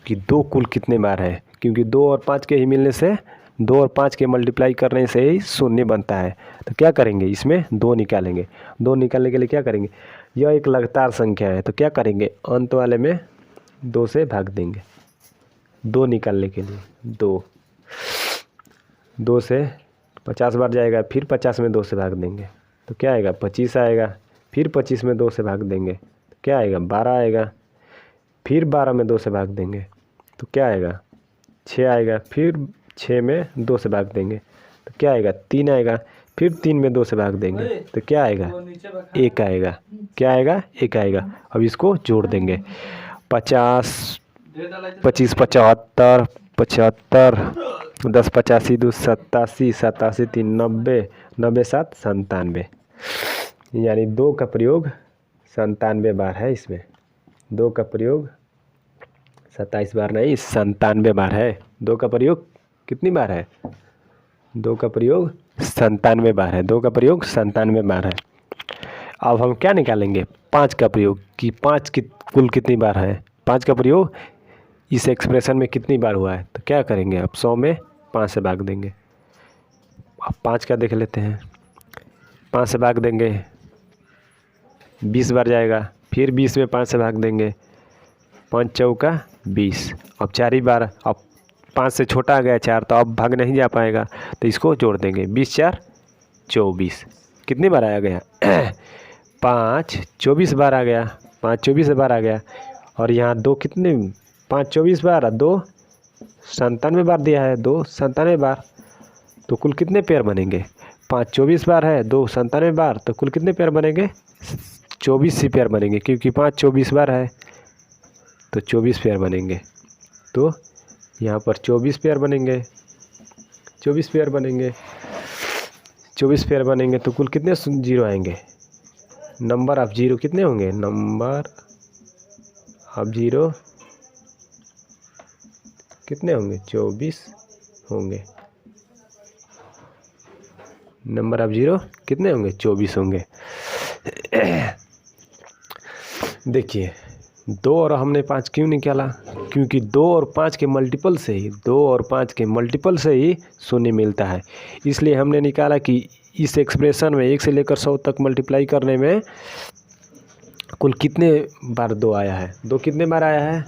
कि 2 कुल कितने बार है, क्योंकि 2 और 5 के ही मिलने से 2 और 5 के मल्टीप्लाई करने से ही शून्य बनता है। तो क्या करेंगे? इसमें 2 निकालेंगे। 2 निकालने के लिए क्या करेंगे? यह एक लगातार संख्या है तो क्या करेंगे? अंत वाले में 2 से भाग देंगे। 2 निकालने के लिए 2 से 50 बार जाएगा, फिर 50 में 2 से भाग देंगे तो क्या आएगा? 25 आएगा। फिर 25 में 2 से भाग देंगे तो क्या आएगा? 12 आएगा। फिर 12 में 2 से भाग देंगे तो क्या आएगा? 6 आएगा। फिर 6 में 2 से भाग देंगे तो क्या आएगा? 3 आएगा। फिर 3 में 2 से भाग देंगे तो क्या आएगा? 1 आएगा। क्या आएगा? 1 आएगा। अब इसको जोड़ देंगे। 50 25 75 75 10 85 2 87 87 3 90 90 7 97। यानी 2 का प्रयोग 97 बार है इसमें। 2 का प्रयोग 27 बार नहीं, 97 बार है। 2 का प्रयोग कितनी बार है? 2 का प्रयोग 97 बार है। 2 का प्रयोग 97 बार है। अब हम क्या निकालेंगे? 5 का प्रयोग कि 5 की कुल कितनी बार है? 5 का प्रयोग इस एक्सप्रेशन में कितनी बार हुआ है? तो क्या करेंगे? अब 100 में 5 से भाग देंगे। अब 5 का देख लेते हैं। 5 से भाग देंगे 20 बार जाएगा। फिर 20 में 5 से भाग देंगे। 5 चौका 20। अब 4 ही बार। अब 5 से छोटा आ गया 4 तो अब भाग नहीं जा पाएगा तो इसको जोड़ देंगे। 20 4 24। कितनी बार आया गया? 5 24 बार आ गया। 5 24 बार आ गया। और यहाँ 2 कितने? 5 24 बार, 2 97 बार दिया है। 2 97 बार तो कुल कितने पेयर बनेंगे? 5 24 बार है, 2 97 बार तो कुल कितने पेयर बनेंगे? 24 ही पेयर बनेंगे क्योंकि 5 24 बार है तो 24 पेयर बनेंगे। तो यहाँ पर 24 पेयर बनेंगे। 24 पेयर बनेंगे। 24 पेयर बनेंगे तो कुल कितने 0 आएंगे? नंबर ऑफ जीरो कितने होंगे, नंबर ऑफ जीरो कितने होंगे, 24 होंगे। नंबर ऑफ जीरो कितने होंगे, 24 होंगे। देखिए 2 और हमने 5 क्यों निकाला, क्योंकि 2 और 5 के मल्टीपल से ही 2 और 5 के मल्टीपल से ही शून्य मिलता है। इसलिए हमने निकाला कि इस एक्सप्रेशन में 1 से लेकर 100 तक मल्टीप्लाई करने में कुल कितने बार 2 आया है। 2 कितने बार आया है,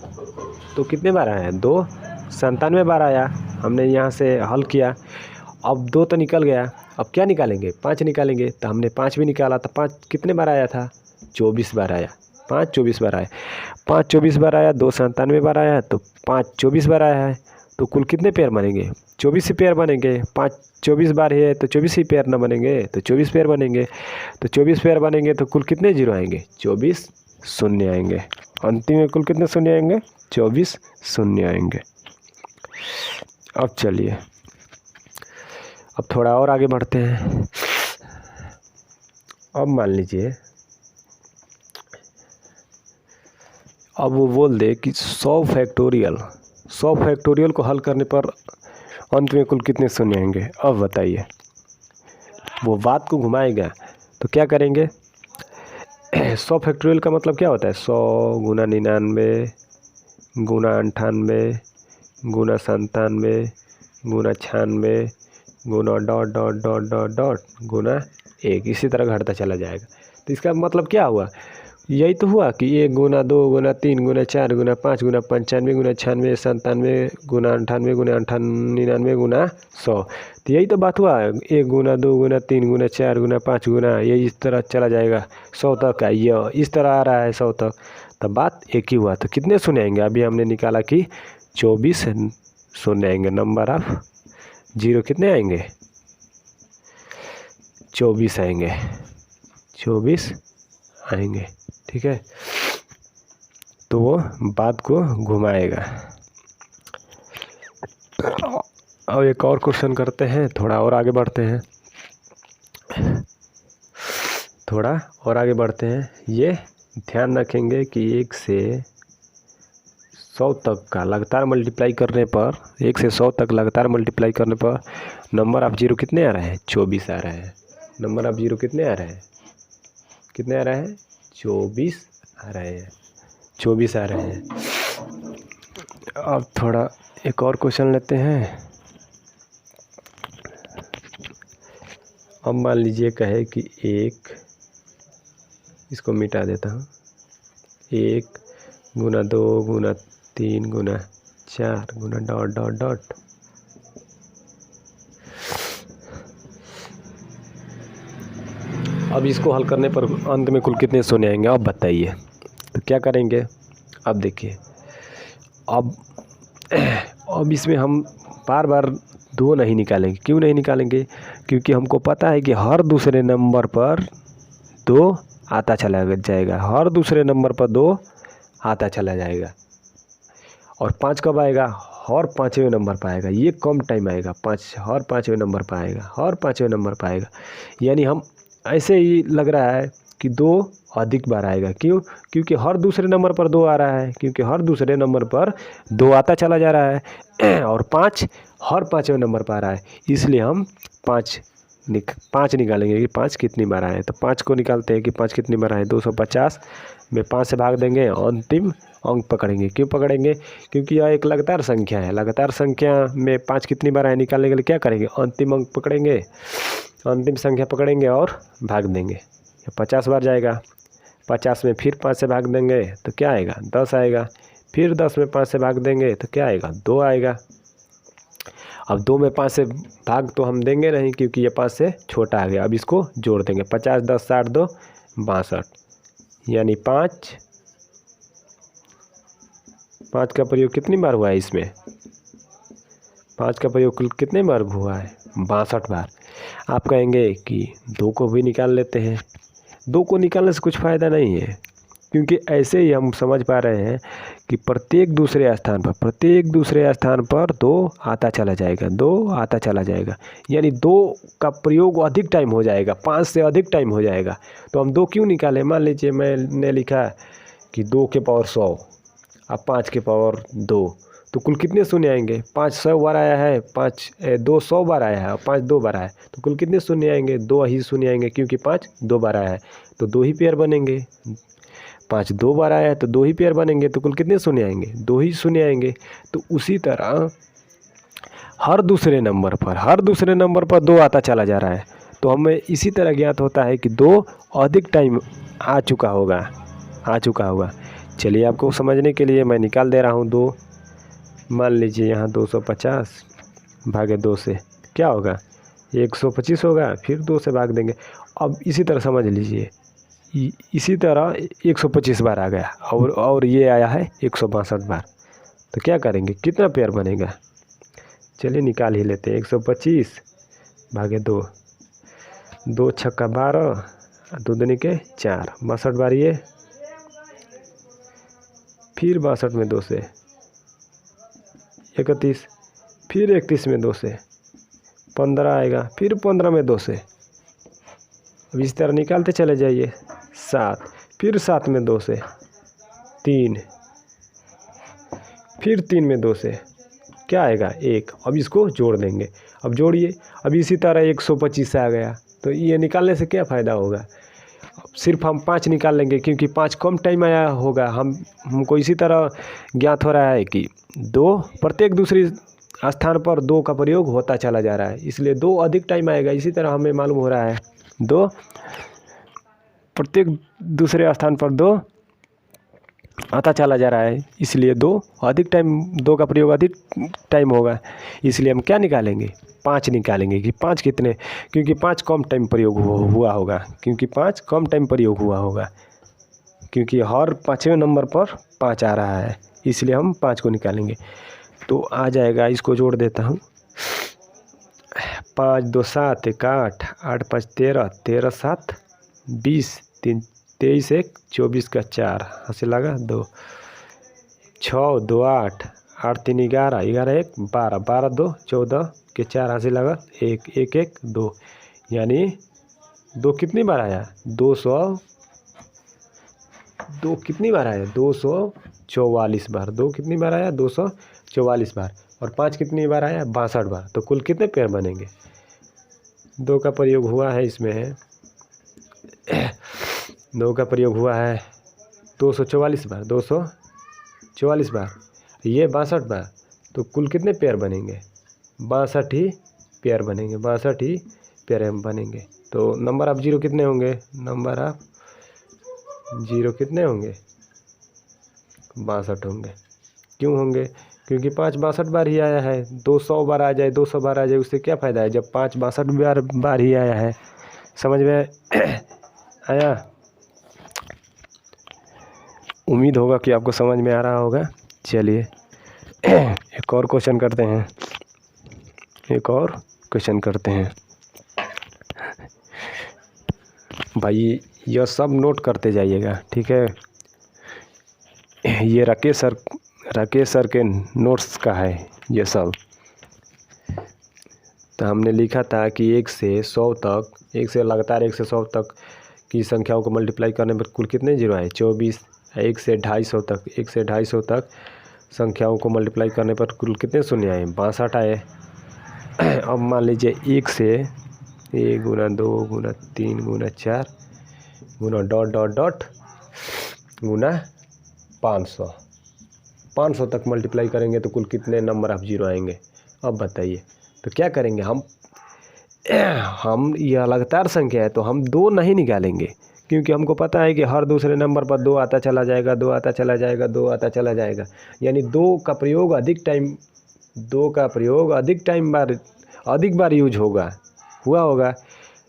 तो कितने बार आया है, 2 97 बार आया। हमने यहाँ से हल किया, अब 2 तो निकल गया, अब क्या निकालेंगे, 5 निकालेंगे। तो हमने 5 भी निकाला, तो 5 कितने बार आया था, 24 बार आया। 5 24 बार आया, 5 24 बार आया, 2 97 बार आया, तो 5 24 बार आया है। तो कुल कितने पेयर बनेंगे, 24 ही पेयर बनेंगे। 5 24 बार है तो 24 ही पेयर ना बनेंगे, तो 24 पेयर बनेंगे। तो 24 पेयर बनेंगे तो कुल कितने जीरो आएंगे, 24 शून्य आएंगे। अंतिम में कुल कितने शून्य आएंगे, 24 शून्य आएंगे। अब चलिए अब थोड़ा और आगे बढ़ते हैं। अब मान लीजिए अब वो बोल दे कि 100 फैक्टोरियल को हल करने पर अंत में कुल कितने शून्य आएंगे। अब बताइए, वो बात को घुमाएगा तो क्या करेंगे। 100 फैक्टोरियल का मतलब क्या होता है, 100 गुना 99 गुना 98 गुना 97 गुना 96 गुना dot dot dot dot dot गुना 1, इसी तरह घटता चला जाएगा। तो इसका मतलब क्या हुआ, यही तो हुआ कि 1 गुना 2 गुना 3 गुना 4 गुना 5 गुना 95 गुना 96 97 गुना 98 गुना 99 गुना 100। तो यही तो बात हुआ, 1 गुना 2 गुना 3 गुना 4 गुना 5 गुना, ये इस तरह चला जाएगा 100 तक का, ये इस तरह आ रहा है 100 तक। तब बात एक ही हुआ। तो कितने शून्य आएंगे, अभी हमने निकाला कि 24 शून्य आएंगे। नंबर ऑफ जीरो कितने आएंगे, 24 आएंगे, 24 आएंगे। ठीक है, तो वो बात को घुमाएगा। अब एक और क्वेश्चन करते हैं, थोड़ा और आगे बढ़ते हैं, थोड़ा और आगे बढ़ते हैं। ये ध्यान रखेंगे कि 1 से 100 तक का लगातार मल्टीप्लाई करने पर, 1 से 100 तक लगातार मल्टीप्लाई करने पर नंबर ऑफ जीरो कितने आ रहे हैं, 24 आ रहे हैं। नंबर ऑफ जीरो कितने आ रहे हैं, कितने आ रहे हैं, 24 आ रहे हैं, 24 आ रहे हैं। अब थोड़ा एक और क्वेश्चन लेते हैं। अब मान लीजिए कहे कि 1, इसको मिटा देता हूँ, 1 गुना 2 गुना 3 गुना 4 गुना डॉट डॉट डॉट अब इसको हल करने पर अंत में कुल कितने शून्य आएंगे। अब बताइए, तो क्या करेंगे। अब देखिए, अब इसमें हम बार बार 2 नहीं निकालेंगे। क्यों नहीं निकालेंगे, क्योंकि हमको पता है कि हर दूसरे नंबर पर 2 आता चला जाएगा, हर दूसरे नंबर पर 2 आता चला जाएगा। और 5 कब आएगा, हर 5वें नंबर पर आएगा। ये कम टाइम आएगा, 5 हर 5वें नंबर पर आएगा, हर 5वें नंबर पर आएगा। यानी हम ऐसे ही लग रहा है कि 2 अधिक बार आएगा। क्यों, क्योंकि हर दूसरे नंबर पर 2 आ रहा है, क्योंकि हर दूसरे नंबर पर 2 आता चला जा रहा है और 5 हर 5वें नंबर पर आ रहा है। इसलिए हम 5 निकालेंगे कि 5 कितनी बार आए। तो 5 को निकालते हैं कि 5 कितनी बार आए, 250 में 5 से भाग देंगे, अंतिम अंक पकड़ेंगे। क्यों पकड़ेंगे, क्योंकि यह एक लगातार संख्या है। लगातार संख्या में 5 कितनी बार आए निकालने के लिए क्या करेंगे, अंतिम अंक पकड़ेंगे, अंतिम संख्या पकड़ेंगे और भाग देंगे। 50 बार जाएगा, 50 में फिर 5 से भाग देंगे तो क्या आएगा, 10 आएगा। फिर 10 में 5 से भाग देंगे तो क्या आएगा, 2 आएगा। अब 2 में 5 से भाग तो हम देंगे नहीं, क्योंकि ये 5 से छोटा आ गया। अब इसको जोड़ देंगे, 50 10 60 2 62, यानी 5 का प्रयोग कितनी बार हुआ है इसमें, 5 का प्रयोग कुल कितने बार हुआ है, 62 बार। आप कहेंगे कि 2 को भी निकाल लेते हैं। 2 को निकालने से कुछ फ़ायदा नहीं है। क्योंकि ऐसे ही हम समझ पा रहे हैं कि प्रत्येक दूसरे स्थान पर 2 आता चला जाएगा, 2 आता चला जाएगा, यानी 2 का प्रयोग अधिक टाइम हो जाएगा, 5 से अधिक टाइम हो जाएगा। तो हम 2 क्यों निकालें? मान लीजिए मैंने लिखा कि 2 के पावर 100 अब 5 के पावर 2, तो कुल कितने शून्य आएंगे? 5 100 बार आया है, 2 100 बार आया है, 5 2 बार आया है, तो कुल कितने शून्य आएंगे? 2 ही शून्य आएंगे, क्योंकि 5 2 बार आया है तो 2 ही पेयर बनेंगे। 5 2 बार आया है तो 2 ही पेयर बनेंगे, तो कुल कितने शून्य आएंगे? 2 ही शून्य आएंगे। तो उसी तरह हर दूसरे नंबर पर 2 आता चला जा रहा है, तो हमें इसी तरह ज्ञात होता है कि 2 अधिक टाइम आ चुका होगा। चलिए आपको समझने के लिए मैं निकाल दे रहा हूँ 2। मान लीजिए यहाँ 250 भागे 2 से क्या होगा? 125 होगा, फिर 2 से भाग देंगे। अब इसी तरह समझ लीजिए, इसी तरह 125 बार आ गया और ये आया है 162 बार, तो क्या करेंगे? कितना पेयर बनेगा? चलिए निकाल ही लेते हैं। 125 भागे 2, 2 छक्का 12, 2 दूनी के 4, 62 बार ये, फिर 62 में 2 से 31, फिर 31 में 2 से 15 आएगा, फिर 15 में 2 से। अब इस तरह निकालते चले जाइए। 7, फिर 7 में 2 से 3, फिर 3 में 2 से क्या आएगा? 1। अब इसको जोड़ देंगे। अब जोड़िए। अब इसी तरह 125 से आ गया, तो ये निकालने से क्या फ़ायदा होगा? सिर्फ हम 5 निकाल लेंगे, क्योंकि 5 कम टाइम आया होगा। हमको इसी तरह ज्ञात हो रहा है कि 2 प्रत्येक दूसरी स्थान पर 2 का प्रयोग होता चला जा रहा है, इसलिए 2 अधिक टाइम आएगा। इसी तरह हमें मालूम हो रहा है 2 प्रत्येक दूसरे स्थान पर 2 आता चला जा रहा है, इसलिए 2 का प्रयोग अधिक टाइम होगा। इसलिए हम क्या निकालेंगे? 5 निकालेंगे। कि 5 कितने? क्योंकि 5 कम टाइम प्रयोग हुआ होगा, क्योंकि हर 5वें नंबर पर 5 आ रहा है, इसलिए हम 5 को निकालेंगे। तो आ जाएगा, इसको जोड़ देता हूँ। 5 2 7 1 8, 8 5 13, 13 7 20, 3 23 1 24 का 4 हासिल लगा 2, 6 2 8, 8 3 11, 11 1 12, 12 2 14 के 4 हासिल लगा 1 1 1 2, यानी 2 कितनी बार आया? 2 कितनी बार आया? 244 बार। 2 कितनी बार आया? 244 बार। और 5 कितनी बार आया? 62 बार। तो कुल कितने पेयर बनेंगे? 2 का प्रयोग हुआ है इसमें 2 का प्रयोग हुआ है 244 बार, 244 बार, ये 62 बार। तो कुल कितने पेयर बनेंगे? 62 ही पेयर बनेंगे, 62 ही पेयर बनेंगे। तो नंबर ऑफ जीरो कितने होंगे? नंबर ऑफ जीरो कितने होंगे? 62 होंगे। क्यों होंगे? क्योंकि 5 62 बार ही आया है। 200 बार आ जाए, 200 बार आ जाए, उससे क्या फ़ायदा है जब 5 62 बार ही आया है। समझ में आया? उम्मीद होगा कि आपको समझ में आ रहा होगा। चलिए एक और क्वेश्चन करते हैं। भाई यह सब नोट करते जाइएगा, ठीक है? ये राकेश सर के नोट्स का है ये सब। तो हमने लिखा था कि 1 से 100 तक, 1 से लगातार 1 से 100 तक की संख्याओं को मल्टीप्लाई करने पर कुल कितने जीरो आए? 24। 1 से 250 तक संख्याओं को मल्टीप्लाई करने पर कुल कितने शून्य आए? 62 आए। अब मान लीजिए 1 से 1 गुना 2 गुना 3 गुना 4 गुना डॉट गुना 500 तक मल्टीप्लाई करेंगे तो कुल कितने नंबर ऑफ जीरो आएंगे? अब बताइए। तो क्या करेंगे हम यह लगातार संख्या है तो हम 2 नहीं निकालेंगे, क्योंकि हमको पता है कि हर दूसरे नंबर पर 2 आता चला जाएगा, 2 आता चला जाएगा, 2 आता चला जाएगा, यानी 2 का प्रयोग अधिक बार यूज हुआ होगा।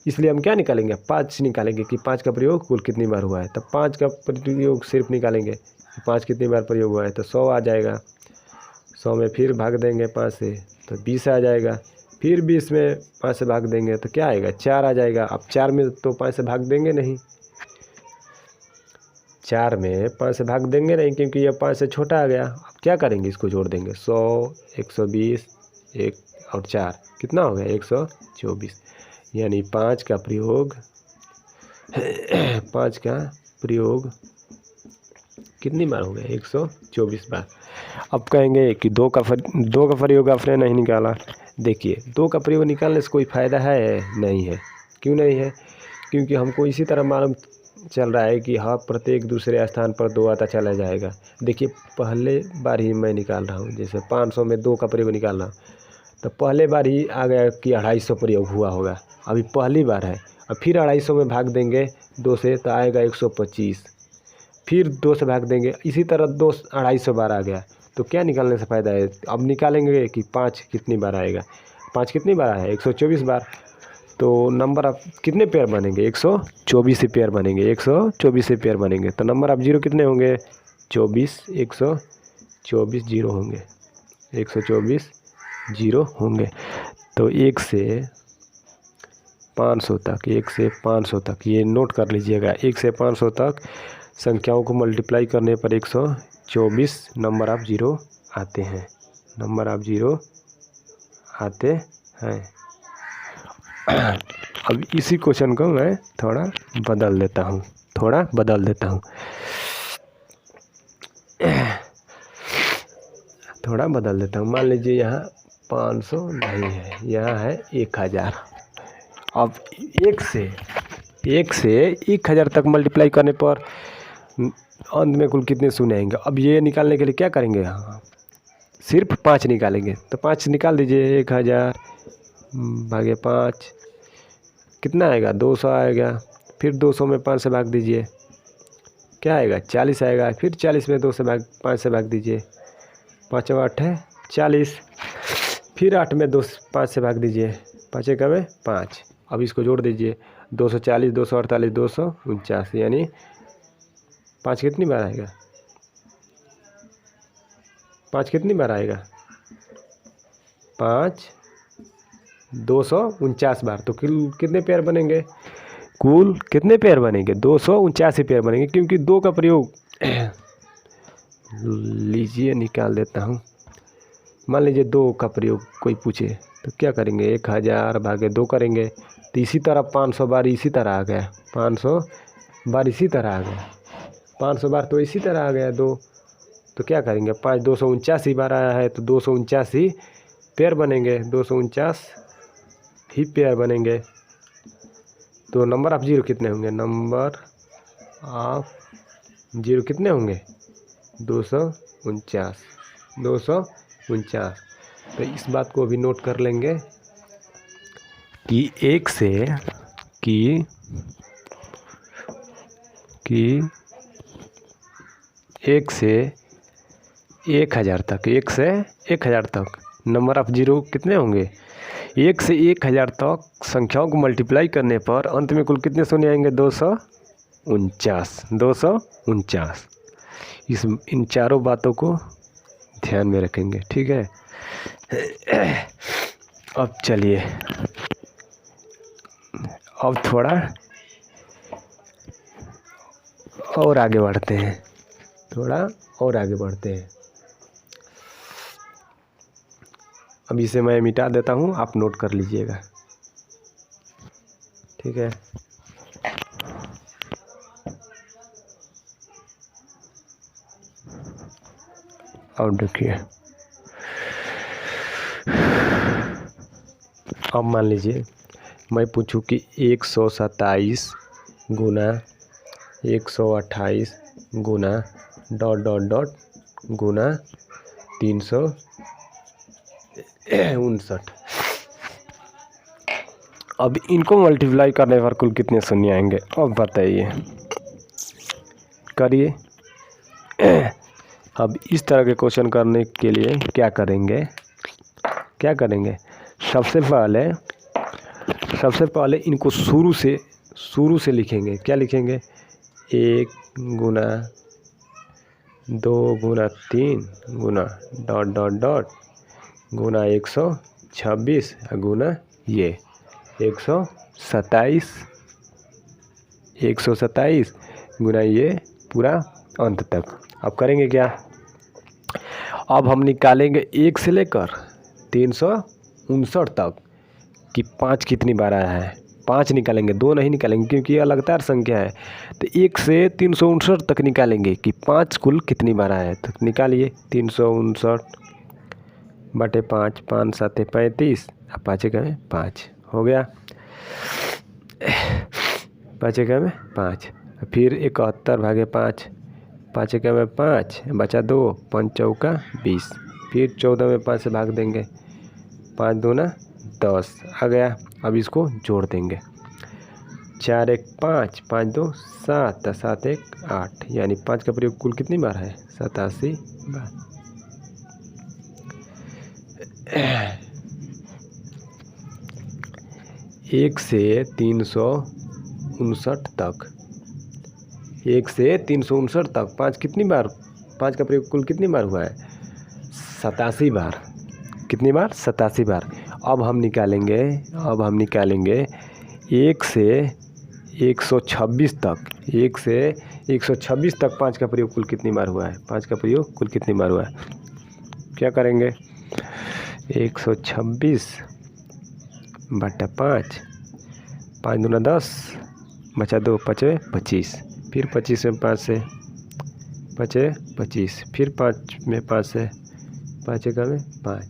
इसलिए हम क्या निकालेंगे? 5 निकालेंगे कि 5 का प्रयोग कुल कितनी बार हुआ है। तब 5 का प्रयोग सिर्फ निकालेंगे, 5 कितनी बार प्रयोग हुआ है, तो 100 आ जाएगा। 100 में फिर भाग देंगे 5 से तो 20 आ जाएगा। फिर 20 में 5 से भाग देंगे तो क्या आएगा? 4 आ जाएगा। अब 4 में तो 5 से भाग देंगे नहीं, 4 में 5 से भाग देंगे नहीं, क्योंकि ये 5 से छोटा आ गया। अब क्या करेंगे, इसको जोड़ देंगे। 100, 120, 1 और 4 कितना हो गया, 124। यानी 5 का प्रयोग 5 का प्रयोग कितनी बार हो गया, 124 बार। अब कहेंगे कि 2 का प्रयोग आपने नहीं निकाला। देखिए 2 का प्रयोग निकालने से कोई फ़ायदा है नहीं है। क्यों नहीं है, क्योंकि हमको इसी तरह मालूम चल रहा है कि हाँ प्रत्येक दूसरे स्थान पर 2 आता चला जाएगा। देखिए पहले बार ही मैं निकाल रहा हूँ, जैसे 500 में 2 का प्रयोग निकाल रहा हूँ, तो पहले बार ही आ गया कि 250 प्रयोग हुआ होगा। अभी पहली बार है, और फिर 250 में भाग देंगे 2 से तो आएगा 125। फिर 2 से भाग देंगे, इसी तरह 2 250 बार आ गया। तो क्या निकालने से फ़ायदा है। अब निकालेंगे कि 5 कितनी बार आएगा, 5 कितनी बार आया है, 124 बार। तो नंबर आप कितने पेयर बनेंगे, 124 ही पेयर बनेंगे, 124 ही पेयर बनेंगे। तो नंबर आप जीरो कितने होंगे, 24, 124 जीरो होंगे, 124 जीरो होंगे। तो 1 से 500 तक, 1 से 500 तक ये नोट कर लीजिएगा। 1 से 500 तक संख्याओं को मल्टीप्लाई करने पर 124 नंबर आप जीरो आते हैं, नंबर आप जीरो आते हैं। अब इसी क्वेश्चन को मैं थोड़ा बदल देता हूँ, मान लीजिए यहाँ 500 नहीं है, यहाँ है 1000। अब 1 से 1000 तक मल्टीप्लाई करने पर अंत में कुल कितने शून्य आएंगे। अब ये निकालने के लिए क्या करेंगे, हाँ सिर्फ 5 निकालेंगे। तो 5 निकाल दीजिए, 1000 भागे 5 कितना आएगा, 200 आएगा। फिर 200 में 5 से भाग दीजिए, क्या आएगा, 40 आएगा। फिर 40 में 5 से भाग दीजिए, 5 8 है 40। फिर 8 में 5 से भाग दीजिए, 5 1 में 5। अब इसको जोड़ दीजिए, 240, 248, 249, यानी 5 कितनी बार आएगा, 5 कितनी बार आएगा, 5 249 बार। तो कुल कितने पेयर बनेंगे, कुल कितने पेयर बनेंगे, 249 पेयर बनेंगे। क्योंकि 2 का प्रयोग लीजिए निकाल देता हूँ। मान लीजिए 2 का प्रयोग कोई पूछे तो क्या करेंगे, 1000 भागे 2 करेंगे। तो इसी तरह 500 बार इसी तरह आ गया, 500 बार इसी तरह आ गया, 500 बार तो इसी तरह आ गया 2। तो क्या करेंगे, 5 249 बार आया है तो 249 ही पेयर बनेंगे, 249 ही पेयर बनेंगे। तो नंबर ऑफ जीरो कितने होंगे, नंबर ऑफ जीरो कितने होंगे, 249, 249। तो इस बात को भी नोट कर लेंगे कि 1 से 1000 तक, 1 से 1000 तक नंबर ऑफ जीरो कितने होंगे। 1 से 1000 तक संख्याओं को मल्टीप्लाई करने पर अंत में कुल कितने शून्य आएंगे, 249। इन चारों बातों को ध्यान में रखेंगे, ठीक है। अब चलिए अब थोड़ा और आगे बढ़ते हैं, अब इसे मैं मिटा देता हूँ, आप नोट कर लीजिएगा, ठीक है। और देखिए अब मान लीजिए मैं पूछूं कि 127 गुना 128 गुना ... गुना 359। अब इनको मल्टीप्लाई करने पर कुल कितने शून्य आएंगे, अब बताइए, करिए। अब इस तरह के क्वेश्चन करने के लिए क्या करेंगे, सबसे पहले इनको शुरू से लिखेंगे। क्या लिखेंगे, 1 गुना 2 गुना 3 गुना ... गुना 126 गुना ये 127 गुना ये पूरा अंत तक। अब करेंगे क्या, अब हम निकालेंगे 1 से लेकर 359 तक कि 5 कितनी बार आया है। 5 निकालेंगे, 2 नहीं निकालेंगे क्योंकि यह लगातार संख्या है। तो 1 से 359 तक निकालेंगे कि 5 कुल कितनी बार आया है। तो निकालिए 359 बटे 5, 5 7 35, अब 5 का में 5 हो गया, 5 का में 5, फिर 71 भागे 5, 5 का में 5 बचा 2, 5 चौका 20, फिर 14 में 5 से भाग देंगे, 5 दूना 10 आ गया। अब इसको जोड़ देंगे, 4 1 5, 5 2 7, 7 1 8, यानी 5 का प्रयोग कुल कितनी बार है, 87 बार। 1 से 359 तक, 1 से 359 तक 5 कितनी बार, 5 का प्रयोग कुल कितनी बार हुआ है, 87 बार। कितनी बार, 87 बार। अब हम निकालेंगे 1 से 126 तक, 1 से 126 तक 5 का प्रयोग कुल कितनी बार हुआ है, 5 का प्रयोग कुल कितनी बार हुआ है। क्या करेंगे, 126 बटा 5, 5 दूना 10 बचा 2, 5 25, फिर 25 में 5 से 5 25, फिर 5 में 5 से 5 का में 5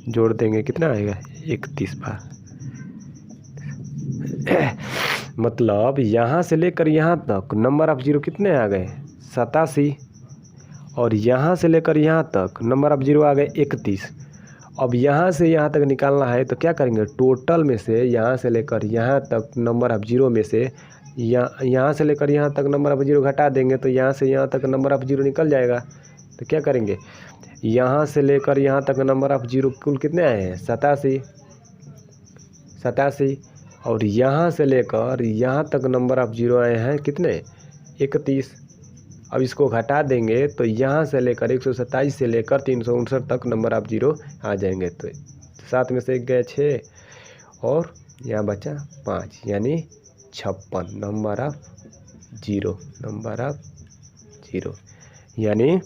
जोड़ देंगे, कितना आएगा, 31 बार। मतलब यहाँ से लेकर यहाँ तक नंबर ऑफ जीरो कितने आ गए, 87, और यहाँ से लेकर यहाँ तक नंबर ऑफ जीरो आ गए 31। अब यहाँ से यहाँ तक निकालना है तो क्या करेंगे, टोटल में से यहाँ से लेकर यहाँ तक नंबर ऑफ जीरो में से यहाँ से लेकर यहाँ तक नंबर ऑफ जीरो घटा देंगे तो यहाँ से यहाँ तक नंबर ऑफ जीरो निकल जाएगा। तो क्या करेंगे, यहाँ से लेकर यहाँ तक नंबर ऑफ जीरो कुल कितने आए हैं, 87, और यहाँ से लेकर यहाँ तक नंबर ऑफ जीरो आए हैं कितने, 31। अब इसको घटा देंगे तो यहाँ से लेकर 127 से लेकर 359 तक नंबर ऑफ जीरो आ जाएंगे। तो 7 में से 1 गए 6 और यहाँ बचा 5, यानी 56 नंबर ऑफ जीरो, यानी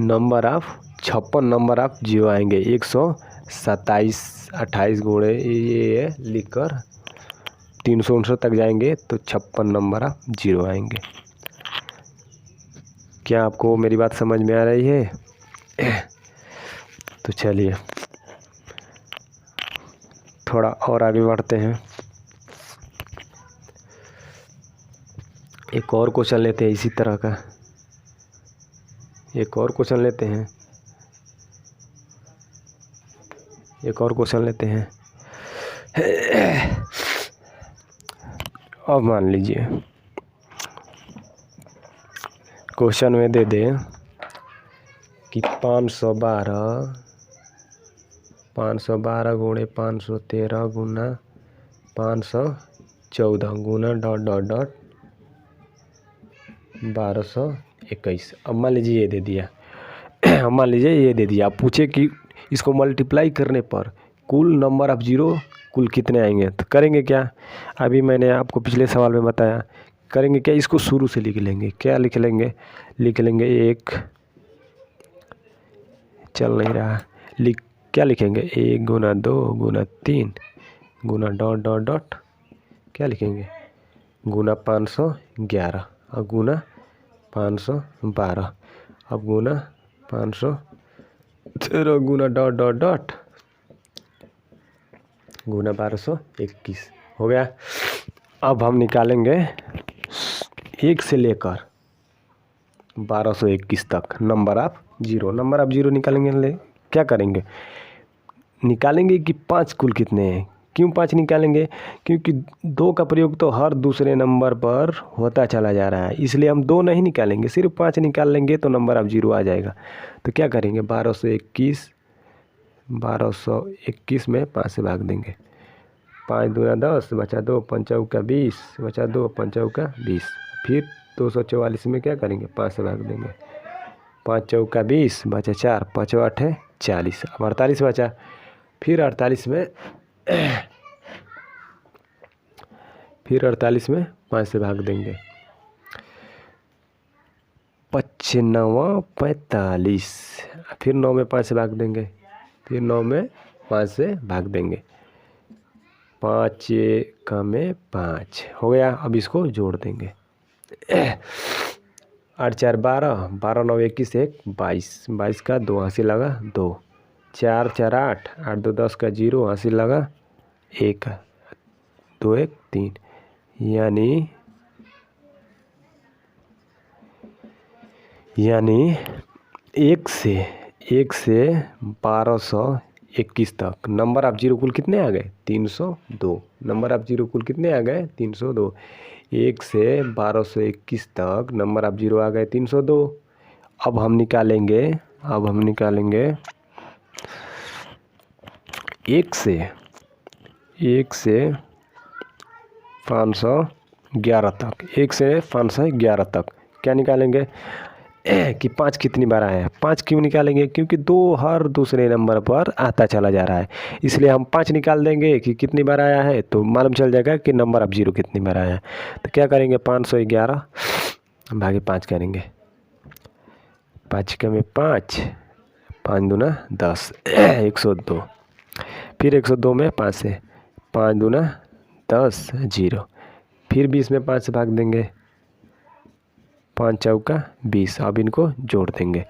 number of 56 number of zero आएंगे। 127 28 गुणे ये लिख कर 359 तक जाएंगे तो 56 नंबर ऑफ जीरो आएंगे। क्या आपको मेरी बात समझ में आ रही है? तो चलिए थोड़ा और आगे बढ़ते हैं, एक और क्वेश्चन लेते हैं इसी तरह का, एक और क्वेश्चन लेते हैं। अब मान लीजिए क्वेश्चन में दे दे कि 512 गुणे 513 गुना 514 गुना ... 1221। अब मान लीजिए ये दे दिया, आप पूछे कि इसको मल्टीप्लाई करने पर कुल नंबर ऑफ जीरो कुल कितने आएंगे। तो करेंगे क्या, अभी मैंने आपको पिछले सवाल में बताया, करेंगे क्या, इसको शुरू से लिख लेंगे। क्या लिख लेंगे, एक, चल नहीं रहा, क्या लिखेंगे, 1 गुना 2 गुना 3 गुना ... क्या लिखेंगे, गुना 511 और गुना 512, अब गुना 513 गुना ... गुना 1221 हो गया। अब हम निकालेंगे 1 से लेकर 1221 तक नंबर ऑफ जीरो निकालेंगे। क्या करेंगे, निकालेंगे कि 5 कुल कितने हैं। क्यों 5 निकालेंगे, क्योंकि 2 का प्रयोग तो हर दूसरे नंबर पर होता चला जा रहा है, इसलिए हम 2 नहीं निकालेंगे, सिर्फ 5 निकाल लेंगे तो नंबर ऑफ जीरो आ जाएगा। तो क्या करेंगे, 1221 में 5 से भाग देंगे, 5 दूना 10 बचा 2, 5 चौका 20 बचा 2, 5 चौका 20, फिर 244 में क्या करेंगे, 5 से भाग देंगे, 5 चौका 20 बचा 4, 5 8 40, अब 48 बचा, फिर 48 में 5 से भाग देंगे, 95 45, फिर 9 में 5 से भाग देंगे, फिर 9 में 5 से भाग देंगे, 5 का में 5 हो गया। अब इसको जोड़ देंगे, 8 4 12, 12 9 21 1 22, 22 का 2 हासिल लगा 2, 4 4 8, 8 2 10 का 0 हासिल लगा 1, 2 1 3, यानी 1 से 1221 तक नंबर ऑफ जीरो कुल कितने आ गए? 302। नंबर ऑफ जीरो कुल कितने आ गए? 302। 1 से 1221 तक नंबर ऑफ जीरो आ गए 302। अब हम निकालेंगे 1 से 511 तक, 1 से 511 तक क्या निकालेंगे कि 5 कितनी बार आया है। 5 क्यों निकालेंगे? क्योंकि 2 हर दूसरे नंबर पर आता चला जा रहा है, इसलिए हम 5 निकाल देंगे कि कितनी बार आया है, तो मालूम चल जाएगा कि नंबर ऑफ जीरो कितनी बार आया है। तो क्या करेंगे 511 भागे 5 करेंगे, 5 का में 5, 5 दूना 10, 102। फिर 102 में 5 से, 5 दूना 10 0, फिर 20 में 5 से भाग देंगे, 5 चौका 20। अब इनको जोड़ देंगे,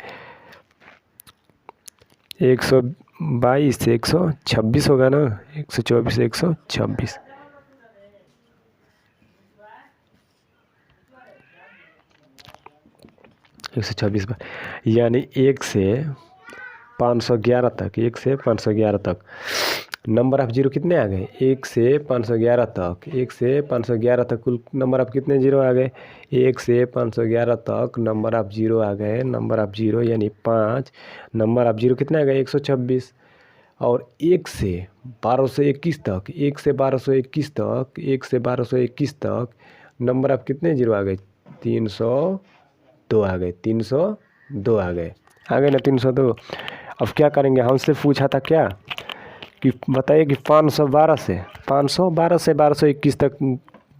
122 से 126 होगा ना, 124 से 126, 126 बार, यानी 1 से 511 तक, 1 से 511 तक नंबर ऑफ जीरो कितने आ गए? 1 से 511 तक, 1 से 511 तक कुल नंबर ऑफ कितने जीरो आ गए? 1 से 511 तक नंबर ऑफ जीरो आ गए, नंबर ऑफ जीरो यानी 5। नंबर ऑफ जीरो कितने आ गए? 126। और 1 से 1221 तक, 1 से 1221 तक, 1 से 1221 तक नंबर ऑफ कितने जीरो आ गए? 302 आ गए, 302 आ गए ना 302। अब क्या करेंगे, हमसे पूछा था क्या कि बताइए कि 512 से 1221 तक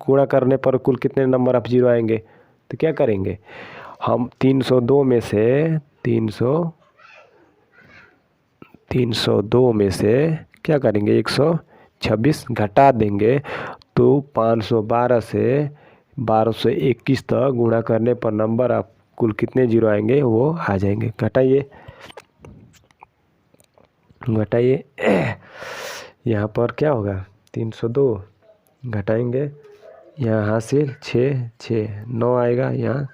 गुणा करने पर कुल कितने नंबर ऑफ जीरो आएंगे। तो क्या करेंगे हम 302 में से 302 में से क्या करेंगे 126 घटा देंगे, तो 512 से 1221 तक गुणा करने पर नंबर ऑफ कुल कितने जीरो आएंगे वो आ जाएंगे। घटाइए यहाँ पर क्या होगा 302 घटाएंगे, यहाँ हासिल 6 6 9 आएगा, यहाँ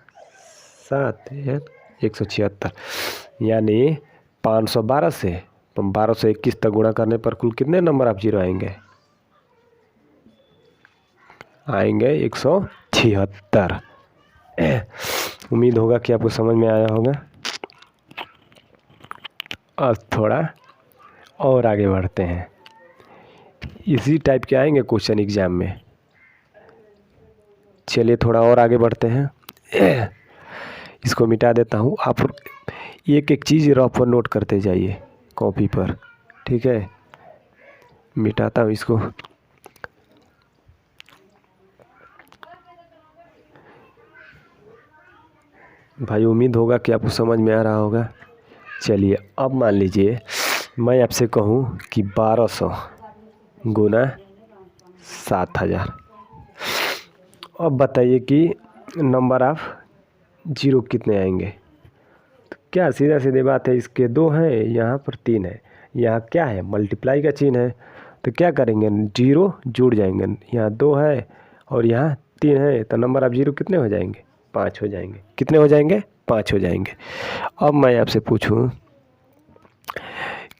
7 176, यानी 512 से 1221 तक गुणा करने पर कुल कितने नंबर ऑफ जीरो आएंगे? 176। उम्मीद होगा कि आपको समझ में आया होगा। अब थोड़ा और आगे बढ़ते हैं, इसी टाइप के आएंगे क्वेश्चन एग्जाम में। चलिए थोड़ा और आगे बढ़ते हैं, इसको मिटा देता हूँ। आप एक एक चीज़ रफ पर नोट करते जाइए कॉपी पर, ठीक है। मिटाता हूँ इसको। भाई उम्मीद होगा कि आपको समझ में आ रहा होगा। चलिए अब मान लीजिए मैं आपसे कहूँ कि 1200 गुना 7000। अब बताइए कि नंबर ऑफ जीरो कितने आएंगे। तो क्या सीधा सीधी बात है, इसके 2 हैं, यहाँ पर 3 है, यहाँ क्या है मल्टीप्लाई का चिन्ह है। तो क्या करेंगे जीरो जुड़ जाएंगे, यहाँ 2 है और यहाँ 3 है, तो नंबर ऑफ जीरो कितने हो जाएंगे? 5 हो जाएंगे। कितने हो जाएंगे? 5 हो जाएंगे। अब मैं आपसे पूछूं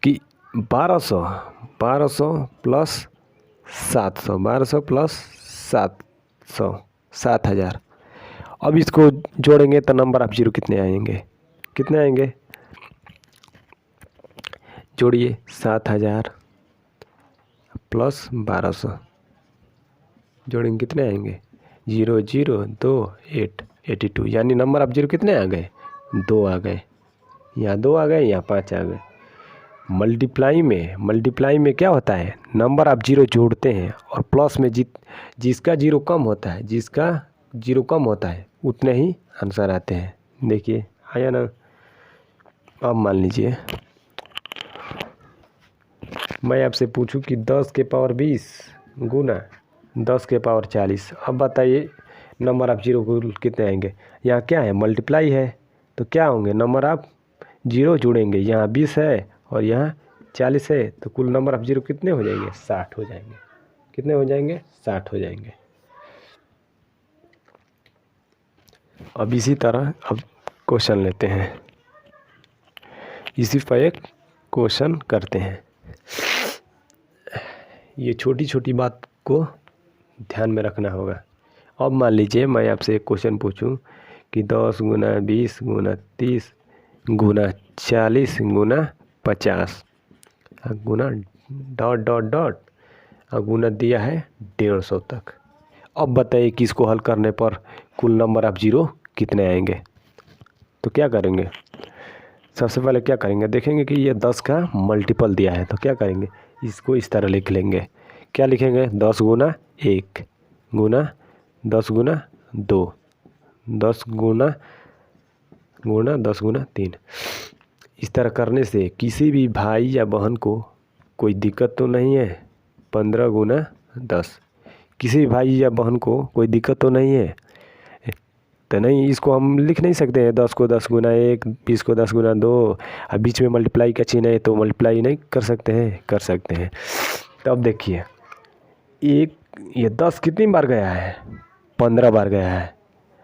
कि 1200 प्लस 700, 1200 प्लस 700 7000। अब इसको जोड़ेंगे तो नंबर ऑफ जीरो कितने आएंगे? कितने आएंगे? जोड़िए 7000 प्लस 1200, जोड़ेंगे कितने आएंगे? 0 0 2 8 82, यानी नंबर ऑफ जीरो कितने आ गए? 2 आ गए। यहाँ 2 आ गए, यहाँ 5 आ गए। मल्टीप्लाई में क्या होता है, नंबर ऑफ जीरो जोड़ते हैं और प्लस में जिसका जीरो कम होता है उतने ही आंसर आते हैं। देखिए आया ना। अब मान लीजिए मैं आपसे पूछूं कि 10 के पावर 20 गुना 10 के पावर 40। अब बताइए नंबर ऑफ जीरो कुल कितने आएंगे। यहाँ क्या है, मल्टीप्लाई है, तो क्या होंगे नंबर ऑफ जीरो जुड़ेंगे। यहाँ 20 है और यहाँ 40 है, तो कुल नंबर ऑफ जीरो कितने हो जाएंगे, 60 हो जाएंगे। कितने हो जाएंगे, 60 हो जाएंगे। अब इसी तरह अब क्वेश्चन लेते हैं, इसी पर एक क्वेश्चन करते हैं। ये छोटी छोटी बात को ध्यान में रखना होगा। अब मान लीजिए मैं आपसे एक क्वेश्चन पूछूं कि 10 गुना 20 गुना 30 गुना 40 गुना 50 गुना डॉट डॉट डॉट और गुना दिया है 150 तक। अब बताइए कि इसको हल करने पर कुल नंबर ऑफ जीरो कितने आएंगे। तो क्या करेंगे, सबसे पहले क्या करेंगे, देखेंगे कि ये 10 का मल्टीपल दिया है, तो क्या करेंगे, इसको इस तरह लिख लेंगे। क्या लिखेंगे, 10 गुना 1 गुना 10 गुना 2 10 गुना 10 गुना 3। इस तरह करने से किसी भी भाई या बहन को कोई दिक्कत तो नहीं है। 15 गुना 10, किसी भी भाई या बहन को कोई दिक्कत तो नहीं है। तो नहीं, इसको हम लिख नहीं सकते हैं 10 को 10 गुना 1, 20 को 10 गुना 2, अब बीच में मल्टीप्लाई का चिन्ह है तो मल्टीप्लाई नहीं कर सकते हैं, कर सकते हैं। तो अब देखिए ये 10 कितनी बार गया है, 15 बार गया है,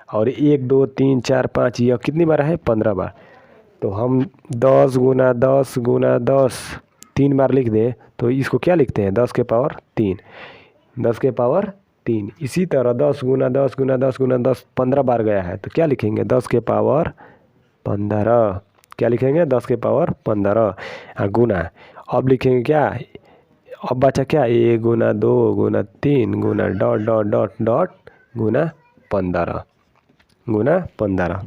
और 1 2 3 4 5 यह कितनी बार है, 15 बार। तो हम 10 गुना 10 गुना 10 3 बार लिख दें तो इसको क्या लिखते हैं, 10 के पावर 3, 10 के पावर 3। इसी तरह 10 गुना 10 गुना 10 गुना 10 15 बार गया है, तो क्या लिखेंगे, 10 के पावर 15। क्या लिखेंगे, 10 के पावर 15 गुना। अब लिखेंगे क्या, अब बचा क्या, 1 गुना 2 गुना 3 गुना डॉट डॉट डॉट डॉट गुना 15 गुना 15।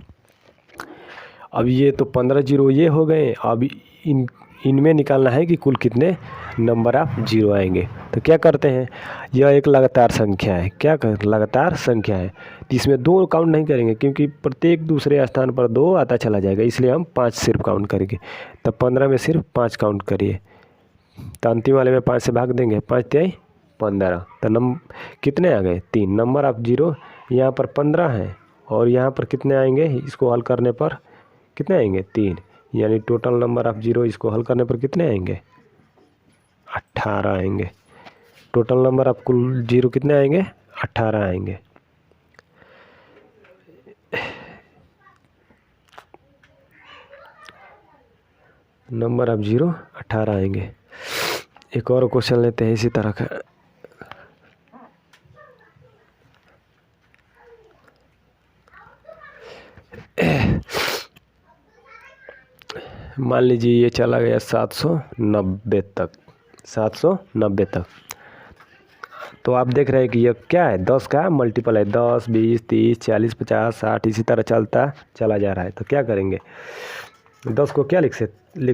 अब ये तो 15 जीरो ये हो गए। अब इनमें निकालना है कि कुल कितने नंबर ऑफ जीरो आएंगे। तो क्या करते हैं, यह एक लगातार संख्या है, क्या लगातार संख्या है, तो इसमें 2 काउंट नहीं करेंगे क्योंकि प्रत्येक दूसरे स्थान पर 2 आता चला जाएगा, इसलिए हम 5 सिर्फ काउंट करेंगे। तब 15 में सिर्फ 5 काउंट करिए, तो अंतिम वाले में 5 से भाग देंगे, 5 तिहाई 15। तो कितने आ गए, 3 नंबर ऑफ जीरो। यहाँ पर 15 है और यहाँ पर कितने आएंगे, इसको हल करने पर कितने आएंगे, 3, यानी टोटल नंबर ऑफ जीरो इसको हल करने पर कितने आएंगे, 18 आएंगे। टोटल नंबर ऑफ कुल जीरो कितने आएंगे, 18 आएंगे। नंबर ऑफ जीरो 18 आएंगे। एक और क्वेश्चन लेते हैं इसी तरह का। मान लीजिए ये चला गया 790 तक, 790 तक। तो आप देख रहे हैं कि ये क्या है, 10 का मल्टीपल है, 10 20 30 40 50 60 इसी तरह चलता चला जा रहा है। तो क्या करेंगे, 10 को क्या लिख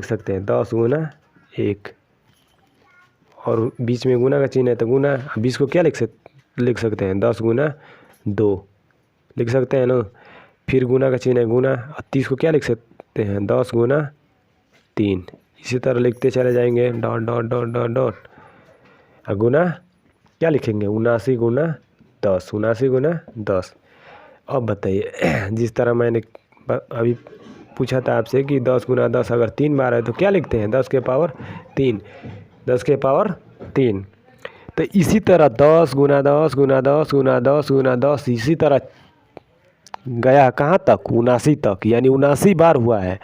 सकते हैं, 10 गुना 1, और बीच में गुना का चिन्ह है तो गुना। 20 को क्या लिख सकते हैं, 10 गुना 2 लिख सकते हैं ना, फिर गुना का चिन्ह है गुना। 30 को क्या लिख सकते हैं, 10 गुना 3, इसी तरह लिखते चले जाएंगे, dot dot dot dot dot. गुना क्या लिखेंगे, 79 गुना 10, 79 गुना 10। अब बताइए जिस तरह मैंने अभी पूछा था आपसे कि 10 गुना 10 अगर 3 बार है तो क्या लिखते हैं, 10 के पावर 3, 10 के पावर 3। तो इसी तरह 10 गुना 10 गुना 10 गुना 10 गुना 10 इसी तरह गया कहाँ तक, 79 तक, यानी 79 बार हुआ है,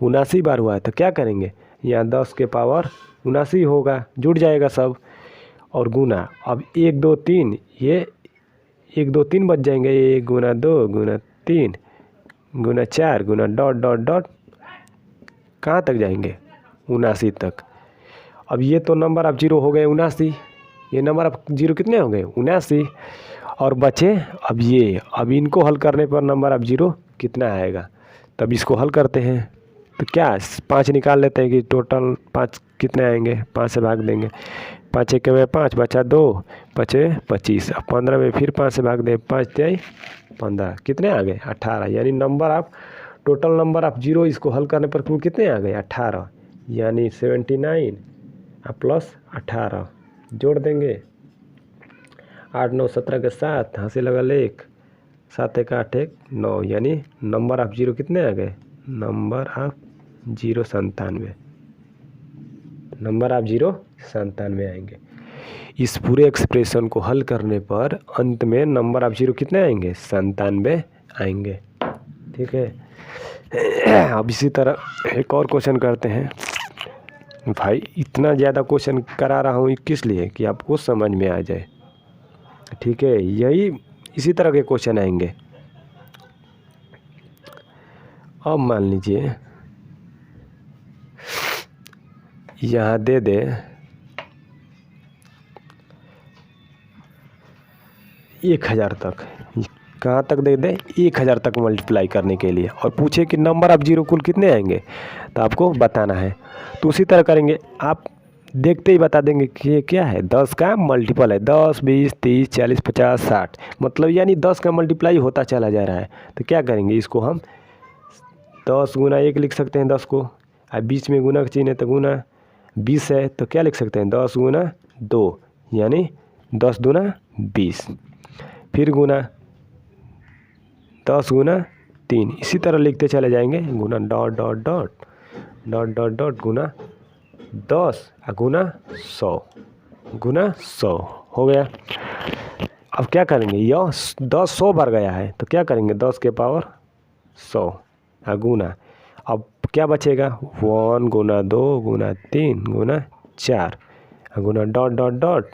79 बार हुआ है। तो क्या करेंगे, यहाँ 10 के पावर 79 होगा, जुड़ जाएगा सब, और गुना। अब 1 2 3, ये 1 2 3 बच जाएंगे, 1 गुना 2 गुना 3 गुना 4 गुना डॉट डॉट डॉट कहाँ तक जाएंगे, 79 तक। अब ये तो नंबर ऑफ जीरो हो गए 79, ये नंबर ऑफ जीरो कितने हो गए, 79, और बचे अब ये। अब इनको हल करने पर नंबर ऑफ जीरो कितना आएगा, तब इसको हल करते हैं। तो क्या 5 निकाल लेते हैं कि टोटल 5 कितने आएंगे, 5 से भाग देंगे, 5 1 में 5 बचा 2 बचे 25। अब 15 में फिर 5 से भाग दें, 5 तिहाई 15, कितने आ गए, 18, यानी number of total number of zero, इसको हल करने पर कुल कितने आ गए 18, यानी 79 प्लस 18 जोड़ देंगे 8 9 17 के साथ, हाथ से लगल 1, 7 1 8 1 9, यानी नंबर ऑफ जीरो कितने आ गए, number of zero 97, number of zero 97 आएंगे। इस पूरे एक्सप्रेशन को हल करने पर अंत में नंबर ऑफ जीरो कितने आएंगे, 97 आएंगे। ठीक है, अब इसी तरह एक और क्वेश्चन करते हैं। भाई इतना ज़्यादा क्वेश्चन करा रहा हूँ किस लिए, कि आपको समझ में आ जाए। ठीक है, यही इसी तरह के क्वेश्चन आएंगे। अब मान लीजिए यहाँ दे दे 1000 तक, कहाँ तक दे दे 1000 तक मल्टीप्लाई करने के लिए, और पूछे कि नंबर ऑफ जीरो कुल कितने आएंगे, तो आपको बताना है। तो उसी तरह करेंगे, आप देखते ही बता देंगे कि ये क्या है, 10 का मल्टीपल है, 10 20 30 40 50 60, मतलब यानी 10 का मल्टीप्लाई होता चला जा रहा है। तो क्या करेंगे, इसको हम 10 गुना 1 लिख सकते हैं 10 को, अब बीच में गुना का चिन्ह है तो गुना, 20 है तो क्या लिख सकते हैं 10 गुना 2, यानी 10 दूना 20, फिर गुना 10 गुना 3, इसी तरह लिखते चले जाएंगे, गुना dot dot dot dot dot dot गुना 10 गुना 100 गुना 100 हो गया। अब क्या करेंगे, यह 10 100 बार गया है तो क्या करेंगे 10 के पावर 100 गुना, अब क्या बचेगा 1 गुना 2 गुना 3 गुना 4 गुना डॉट डॉट डॉट,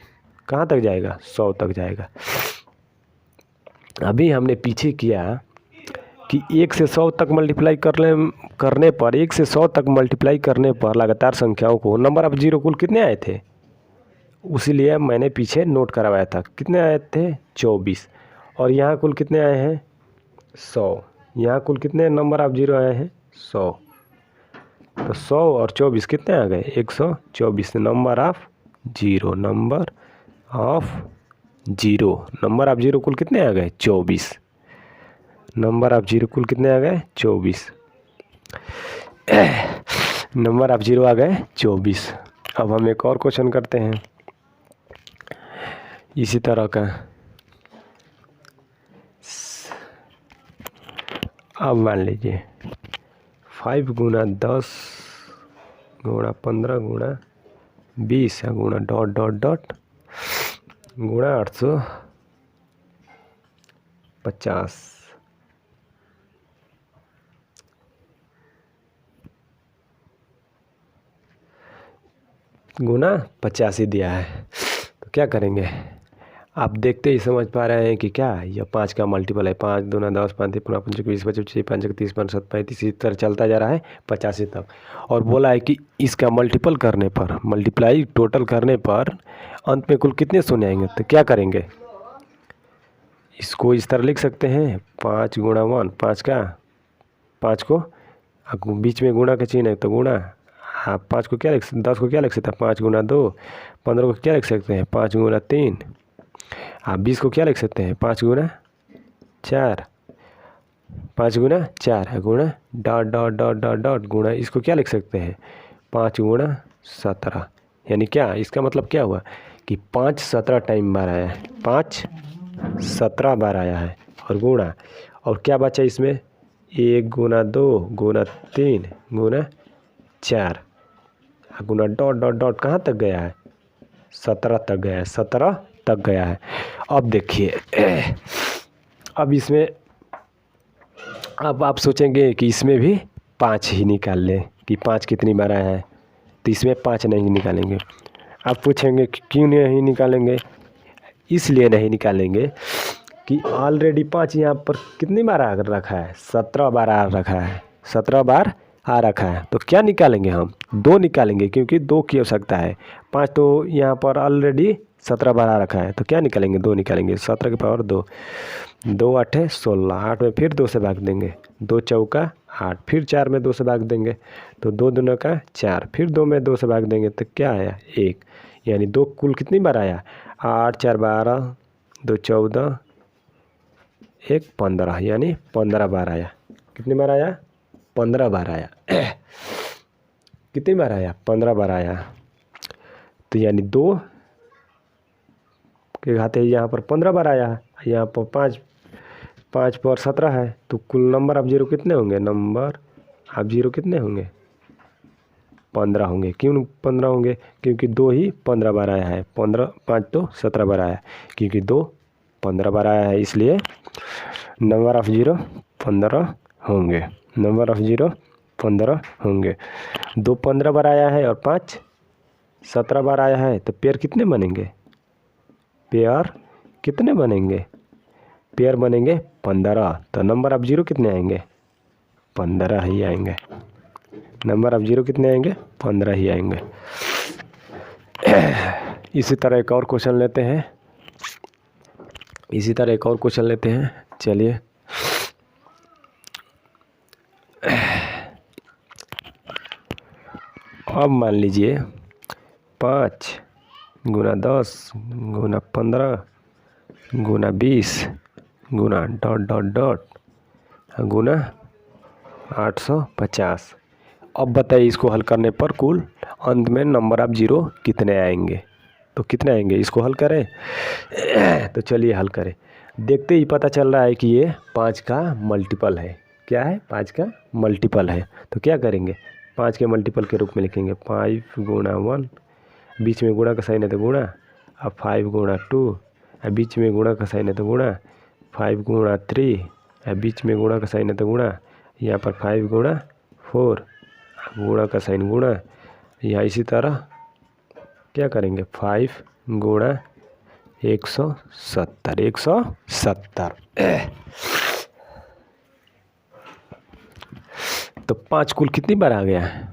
कहाँ तक जाएगा 100 तक जाएगा। अभी हमने पीछे किया कि 1 से 100 तक मल्टीप्लाई करने पर 1 से 100 तक मल्टीप्लाई करने पर लगातार संख्याओं को नंबर ऑफ जीरो कुल कितने आए थे, उसीलिए मैंने पीछे नोट करवाया था। कितने आए थे 24, और यहाँ कुल कितने आए हैं 100, यहाँ कुल कितने नंबर ऑफ जीरो आए हैं 100, तो 100 और 24 कितने आ गए 124 number of zero, number of zero, number of zero कुल कितने आ गए 24, नंबर ऑफ जीरो कुल कितने आ गए 24, नंबर ऑफ जीरो आ गए 24। अब हम एक और क्वेश्चन करते हैं इसी तरह का। अब मान लीजिए 5 गुना 10 गुणा 15 गुणा 20 गुणा डॉट डॉट डॉट गुणा 850, गुना 85 दिया है। तो क्या करेंगे, आप देखते ही समझ पा रहे हैं कि क्या यह 5 का मल्टीपल है, 5 दूना 10 5 3 5 20 25 5 30 5 7 35, इसी तरह चलता जा रहा है 85 तक। और बोला है कि इसका मल्टीपल करने पर, मल्टीप्लाई टोटल करने पर अंत में कुल कितने शून्य आएंगे। तो क्या करेंगे, इसको इस तरह लिख सकते हैं 5 गुणा 1, 5 का 5 को बीच में गुणा का चिन्ह है तो गुणा, आप 5 को क्या लिख 10 को क्या लिख सकते हैं 5 गुना 2, 15 को क्या लिख सकते हैं 5 गुना 3, आप 20 को क्या लिख सकते हैं 5 गुना 4, 5 गुना 4 गुणा dot dot dot dot dot गुणा, इसको क्या लिख सकते हैं 5 गुणा 17, यानी क्या इसका मतलब क्या हुआ कि 5 17 टाइम बार आया है, 5 17 बार आया है, और गुणा, और क्या बचा इसमें 1 गुना 2 गुना 3 गुना 4 गुना डॉट डॉट डॉट, कहाँ तक गया है 17 तक गया है, 17 तक गया है। अब देखिए, अब इसमें अब आप सोचेंगे कि इसमें भी 5 ही निकाल लें कि 5 कितनी बार आया है, तो इसमें 5 नहीं निकालेंगे। आप पूछेंगे कि क्यों नहीं निकालेंगे, इसलिए नहीं निकालेंगे कि ऑलरेडी 5 यहाँ पर कितनी बार आ रखा है 17 बार आ रखा है, 17 बार आ रखा है। तो क्या निकालेंगे हम 2 निकालेंगे, क्योंकि 2 की आवश्यकता है, 5 तो यहाँ पर ऑलरेडी 17 बार आ रखा है, तो क्या निकालेंगे 2 निकालेंगे, 17 के पावर 2, 2 8 16, 8 में फिर 2 से भाग देंगे, 2 चौका 8, फिर 4 में 2 से भाग देंगे तो 2 दूना का 4, फिर 2 में 2 से भाग देंगे तो क्या आया 1, यानी 2 कुल कितनी बार आया 8 4 12 2 14 1 15, यानी 15 बार आया। कितनी बार आया 15 बार आया। कितनी बार आया? 15 बार आया। तो यानी 2 के घाते यहाँ पर 15 बार आया है, यहाँ पर 5 पर 17 है, तो कुल नंबर ऑफ जीरो कितने होंगे? नंबर ऑफ जीरो कितने होंगे? 15 होंगे। क्यों 15 होंगे? क्योंकि 2 ही 15 बार आया है। 15 5 तो 17 बार आया है, क्योंकि 2 15 बार आया है, इसलिए नंबर ऑफ जीरो 15 होंगे। नंबर ऑफ जीरो 15 होंगे। 2 15 बार आया है और 5 17 बार आया है, तो पेयर कितने बनेंगे? पेयर कितने बनेंगे? पेयर बनेंगे 15। तो नंबर ऑफ जीरो कितने आएंगे? 15 ही आएंगे। नंबर ऑफ जीरो कितने आएंगे? 15 ही आएंगे। इसी तरह एक और क्वेश्चन लेते हैं। चलिए, अब मान लीजिए 5 गुना 10 गुना 15 गुना 20 गुना ... गुना 850। अब बताइए इसको हल करने पर कुल अंत में नंबर ऑफ जीरो कितने आएंगे? तो कितने आएंगे? इसको हल करें। तो चलिए हल करें। देखते ही पता चल रहा है कि ये 5 का मल्टीपल है। क्या है? 5 का मल्टीपल है। तो क्या करेंगे? 5 के मल्टीपल के रूप में लिखेंगे 5 गुना 1, बीच में गुणा का साइन है तो गुणा, अब 5 गुणा 2, बीच में गुणा का साइन है तो गुणा, 5 गुणा 3, बीच में गुणा का साइन है तो गुणा, यहाँ पर 5 गुणा 4, गुणा का साइन गुणा, यहाँ इसी तरह क्या करेंगे? 5 गुणा 170। तो 5 कुल कितनी बार आ गया?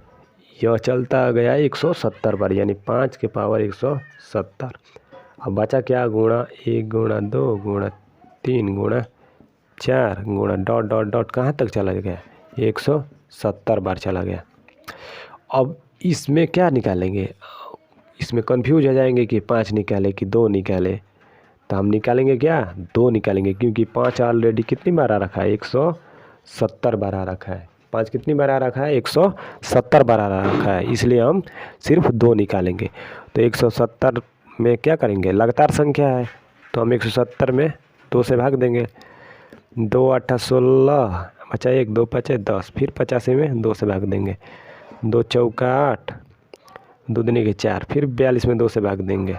यह चलता गया 170 बार, यानी 5 के पावर 170। अब बचा क्या? गुणा 1 गुणा 2 गुणा 3 गुणा 4 गुणा ... कहाँ तक चला गया? 170 बार चला गया। अब इसमें क्या निकालेंगे? इसमें कंफ्यूज हो जाएंगे कि 5 निकाले कि 2 निकाले। तो हम निकालेंगे क्या? 2 निकालेंगे, क्योंकि 5 ऑलरेडी कितनी बार आ रखा है? 170 बार आ रखा है। 5 कितनी बार आ रखा है? 170 बार आ रखा है, इसलिए हम सिर्फ 2 निकालेंगे। तो 170 में क्या करेंगे? लगातार संख्या है, तो हम 170 में 2 से भाग देंगे। 2 8 16, बचा 1, 2 5 10, फिर 85 में 2 से भाग देंगे। 2 चौका 8, 2 दूनी के 4, फिर 42 में 2 से भाग देंगे।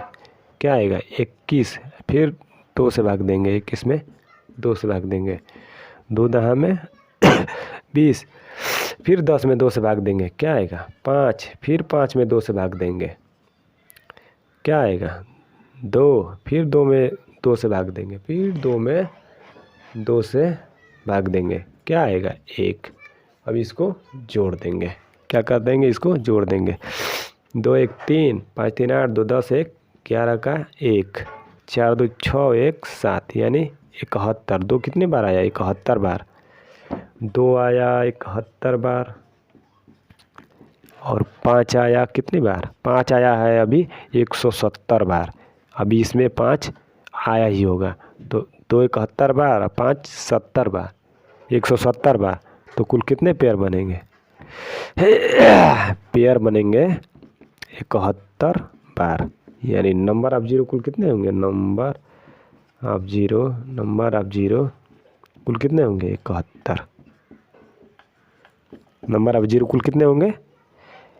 क्या आएगा? 21, फिर 2 से भाग देंगे। 21 में 2 से भाग देंगे। 2 दहा में 20, फिर 10 में 2 से भाग देंगे। क्या आएगा? 5, फिर 5 में 2 से भाग देंगे। क्या आएगा? 2, फिर 2 में 2 से भाग देंगे, फिर 2 में 2 से भाग देंगे। क्या आएगा? 1। अब इसको जोड़ देंगे। क्या कर देंगे? इसको जोड़ देंगे। 2 1 3, 5 3 8, 2 10 1 11 का 1, 4 2 6 1 7, यानी 71। 2 कितनी बार आया? 71 बार। 2 आया 71 बार, और 5 आया कितनी बार? 5 आया है अभी 170 बार। अभी इसमें 5 आया ही होगा, तो 2 71 बार और 5 70 बार, 170 बार। तो कुल कितने पेयर बनेंगे? पेयर बनेंगे 71 बार। यानी नंबर ऑफ जीरो कुल कितने होंगे? नंबर ऑफ जीरो कुल कितने होंगे? 71। नंबर ऑफ जीरो कुल कितने होंगे?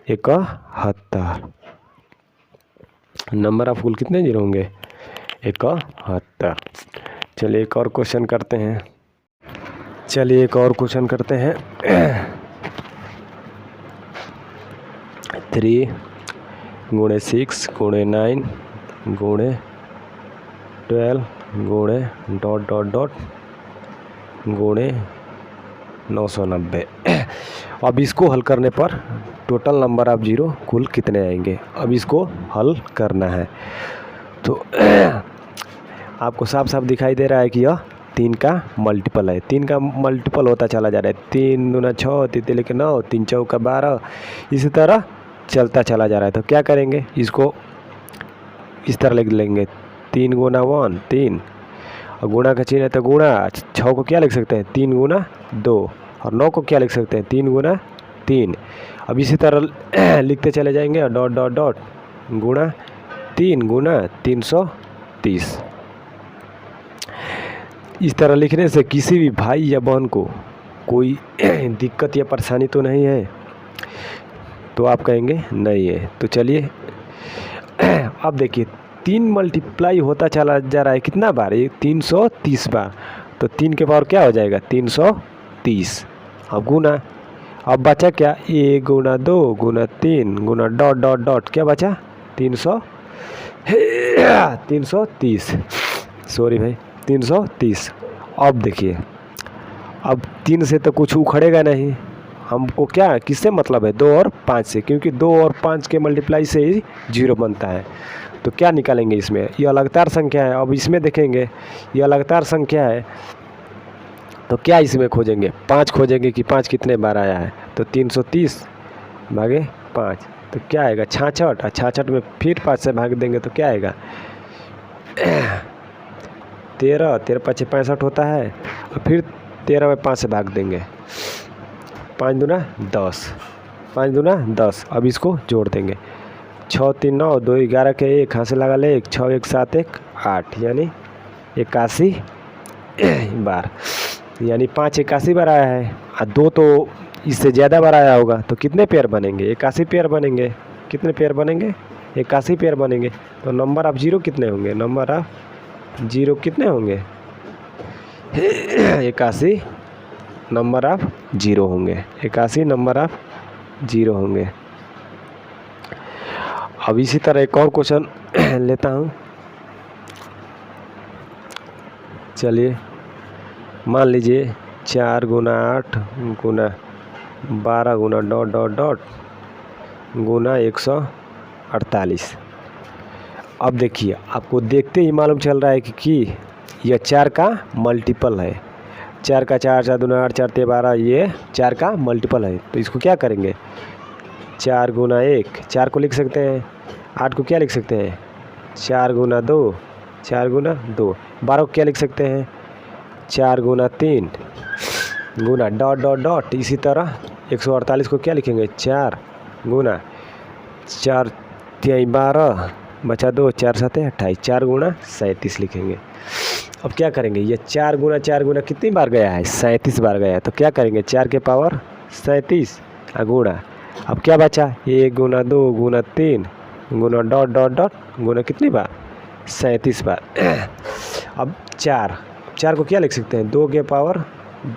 71। नंबर ऑफ कुल कितने जीरो होंगे? 71। चलिए एक और क्वेश्चन करते हैं। 3 गुणे 6 गुणे 9 गुणे 12 गुणे ... गुणे 990। अब इसको हल करने पर टोटल नंबर ऑफ जीरो कुल कितने आएंगे? अब इसको हल करना है। तो आपको साफ साफ दिखाई दे रहा है कि यह 3 का मल्टीपल है। 3 का मल्टीपल होता चला जा रहा है। 3 दूना 6, 3 लेके 9, 3 चौका 12, इसी तरह चलता चला जा रहा है। तो क्या करेंगे? इसको इस तरह लिख लेंगे। 3 गुना 1 3, और गुणा का चिन्ह है तो गुणा। 6 को क्या लिख सकते हैं? 3 गुना 2, और 9 को क्या लिख सकते हैं, 3 गुना 3। अब इसी तरह लिखते चले जाएंगे और डॉट डॉट डॉट गुणा 3 गुना 330। इस तरह लिखने से किसी भी भाई या बहन को कोई दिक्कत या परेशानी तो नहीं है, तो आप कहेंगे नहीं है। तो चलिए अब देखिए 3 मल्टीप्लाई होता चला जा रहा है कितना बार, ये 330 बार। तो 3 के पावर क्या हो जाएगा, 330। अब गुना, अब बचा क्या, 1 गुना 2 गुना 3 गुना डॉट डॉट डॉट, क्या बचा 330, सॉरी भाई 330। अब देखिए अब 3 से तो कुछ उखड़ेगा नहीं, हमको क्या किससे मतलब है, 2 और 5 से, क्योंकि 2 और 5 के मल्टीप्लाई से ही 0 बनता है। तो क्या निकालेंगे इसमें, ये अलगतार संख्या है। अब इसमें देखेंगे ये अलगतार संख्या है, तो क्या इसमें खोजेंगे, 5 खोजेंगे कि 5 कितने बार आया है। तो 330 भागे 5 तो क्या आएगा 66, और 66 में फिर 5 से भाग देंगे तो क्या आएगा 13, 13 5 65 होता है, और फिर 13 में 5 से भाग देंगे, 5 दूना 10, 5 दूना 10। अब इसको जोड़ देंगे, 6 3 9 2 11 के 1 हाथ से लगा ले 1, 6 1 7 1 8, यानी 81 बार, यानी 5 81 बार आया है। और 2 तो इससे ज़्यादा बार आया होगा, तो कितने पेयर बनेंगे, 81 पेयर बनेंगे। कितने पेयर बनेंगे, 81 पेयर बनेंगे। तो नंबर ऑफ जीरो कितने होंगे, नंबर ऑफ जीरो कितने होंगे 81 नंबर ऑफ जीरो होंगे, 81 नंबर ऑफ जीरो होंगे। अब इसी तरह एक और क्वेश्चन लेता हूँ। चलिए मान लीजिए 4 गुना 8 गुना 12 गुना डॉट डॉट डॉट गुना 148। अब देखिए आपको देखते ही मालूम चल रहा है कि यह 4 का मल्टीपल है। 4 का 4 4 दूना 8 4 3 12, ये 4 का मल्टीपल है। तो इसको क्या करेंगे, 4 गुना 1 4 को लिख सकते हैं, 8 को क्या लिख सकते हैं 4 गुना 2 4 गुना 2, 12 को क्या लिख सकते हैं 4 गुना 3 गुना डॉट डॉट डॉट। इसी तरह 148 को क्या लिखेंगे 4 गुना 4 3 12 बचा 2 4 7 28, 4 गुना 37 लिखेंगे। अब क्या करेंगे, ये 4 गुना कितनी बार गया है 37 बार गया है। तो क्या करेंगे 4 के पावर 37 गुणा, अब क्या बचा 1 गुना 2 गुना 3 गुना डॉट डॉट डॉट गुना कितनी बार 37 बार। अब 4 को क्या लिख सकते हैं 2 के पावर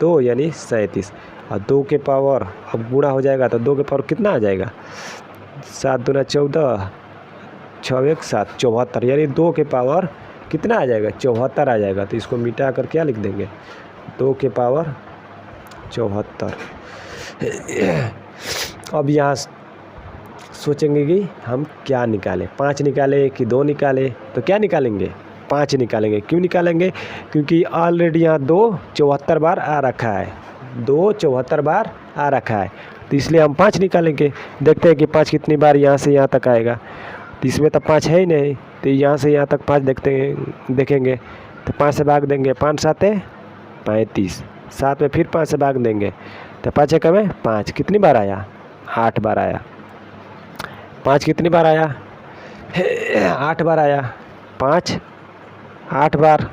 2 यानी 37, और 2 के पावर अब गुणा हो जाएगा तो 2 के पावर कितना आ जाएगा 7 दूना 14 6 1 7 74, यानी 2 के पावर कितना आ जाएगा 74 आ जाएगा। तो इसको मिटा कर क्या लिख देंगे 2 के पावर 74। अब यहाँ सोचेंगे कि हम क्या निकालें, 5 निकालें कि 2 निकालें। तो क्या निकालेंगे 5 निकालेंगे। क्यों निकालेंगे, क्योंकि ऑलरेडी यहाँ 2 74 बार आ रखा है, 2 74 बार आ रखा है, तो इसलिए हम 5 निकालेंगे। देखते हैं कि 5 कितनी बार यहाँ से यहाँ तक आएगा। तो इसमें तो 5 है ही नहीं, तो यहाँ से यहाँ तक 5 देखेंगे तो 5 से भाग देंगे, 5 7 35, 7 में फिर 5 से भाग देंगे तो 5 1 में 5, कितनी बार आया 8 बार आया। 5 कितनी बार आया 8 बार आया, 5 8 बार,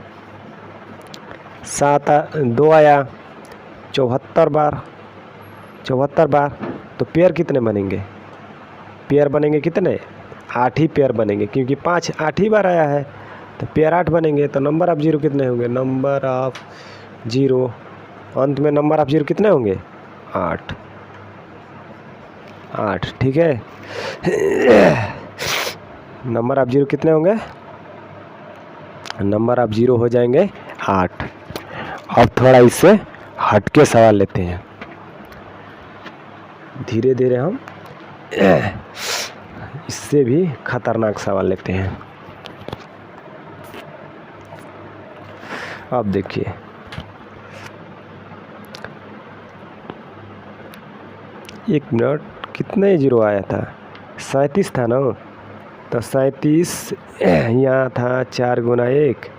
7 2 आया 74 बार, 74 बार। तो पेयर कितने बनेंगे, पेयर बनेंगे कितने 8 ही पेयर बनेंगे, क्योंकि 5 8 ही बार आया है, तो पेयर 8 बनेंगे। तो नंबर ऑफ जीरो कितने होंगे, नंबर ऑफ जीरो, अंत में नंबर ऑफ जीरो कितने होंगे 8 8, ठीक है। नंबर ऑफ जीरो कितने होंगे, नंबर ऑफ जीरो हो जाएंगे 8। अब थोड़ा इससे हटके सवाल लेते हैं, धीरे धीरे हम इससे भी खतरनाक सवाल लेते हैं। अब देखिए एक मिनट, कितने जीरो आया था 37 था ना, तो 37 यहाँ था 4 गुना 1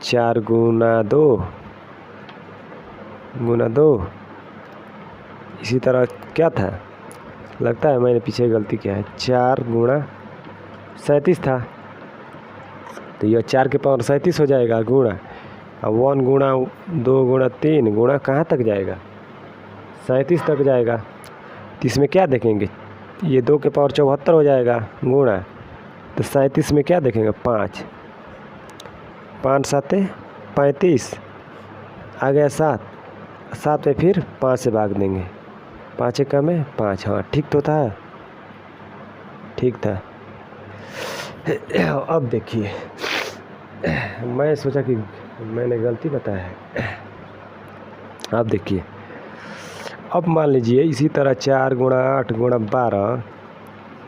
4 गुना 2 गुना 2। इसी तरह क्या था, लगता है मैंने पीछे गलती किया है, 4 गुणा 37 था, तो यह 4 के पावर 37 हो जाएगा गुणा। अब 1 गुणा 2 गुणा 3 गुणा कहाँ तक जाएगा, 37 तक जाएगा। तो इसमें क्या देखेंगे, ये 2 के पावर 74 हो जाएगा गुणा, तो 37 में क्या देखेंगे 5, 5 7 35, आ गया 7, 7 में फिर 5 से भाग देंगे, 5 कम है 5। हाँ ठीक तो था, ठीक था। अब देखिए, मैं सोचा कि मैंने गलती बताया है। अब देखिए, अब मान लीजिए इसी तरह 4 गुणा 8 गुणा 12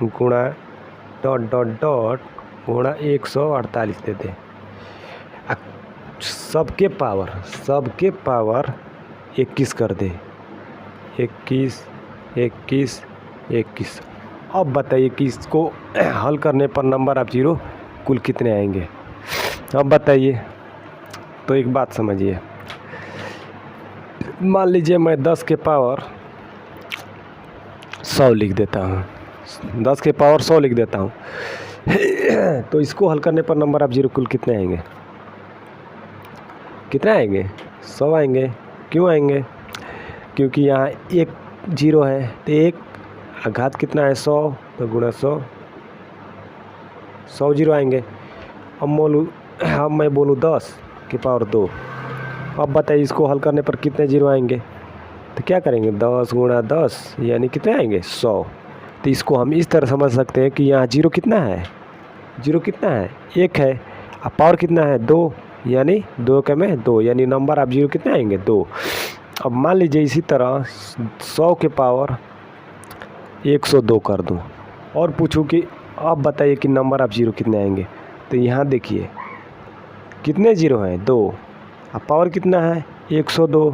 गुणा डॉट डॉट डॉट गुणा 148 देते। सबके पावर 21 कर दे, 21 21 21। अब बताइए कि इसको हल करने पर नंबर ऑफ जीरो कुल कितने आएंगे। अब बताइए, तो एक बात समझिए, मान लीजिए मैं 10 के पावर 100 लिख देता हूँ, 10 के पावर 100 लिख देता हूँ। तो इसको हल करने पर नंबर ऑफ जीरो कुल कितने आएंगे, कितने आएंगे, 100 आएंगे। क्यों आएंगे, क्योंकि यहाँ एक जीरो है, तो एक घात कितना है 100, तो गुणा 100, 100 जीरो आएंगे। अब मैं बोलूँ 10 के पावर 2। अब बताइए इसको हल करने पर कितने जीरो आएंगे, तो क्या करेंगे 10 गुणा 10 यानी कितने आएंगे 100। तो इसको हम इस तरह समझ सकते हैं कि यहाँ जीरो कितना है, जीरो कितना है 1 है, अब पावर कितना है 2, यानी 2 के में 2, यानी नंबर ऑफ जीरो कितने आएंगे 2। अब मान लीजिए इसी तरह 100 के पावर 102 कर दूं और पूछूं कि अब बताइए कि नंबर ऑफ जीरो कितने आएंगे। तो यहाँ देखिए कितने जीरो हैं 2, अब पावर कितना है 102,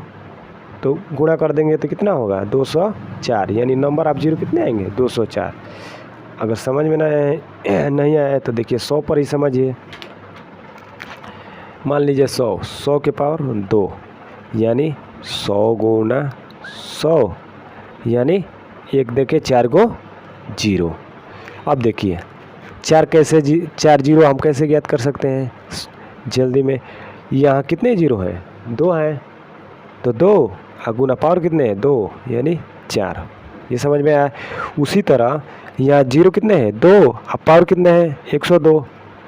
तो गुणा कर देंगे तो कितना होगा 204, यानी नंबर ऑफ जीरो कितने आएंगे 204। अगर समझ में नहीं आया तो देखिए 100 पर ही समझिए। मान लीजिए 100 के पावर 2, यानी 100 गुणा 100, यानी एक देखिए 4 गो जीरो। अब देखिए 4 जीरो हम कैसे ज्ञात कर सकते हैं जल्दी में, यहाँ कितने जीरो हैं 2 हैं, तो 2 गुना पावर कितने हैं 2, यानी 4। ये समझ में आया। उसी तरह यहाँ जीरो कितने हैं 2, अब पावर कितने हैं 102,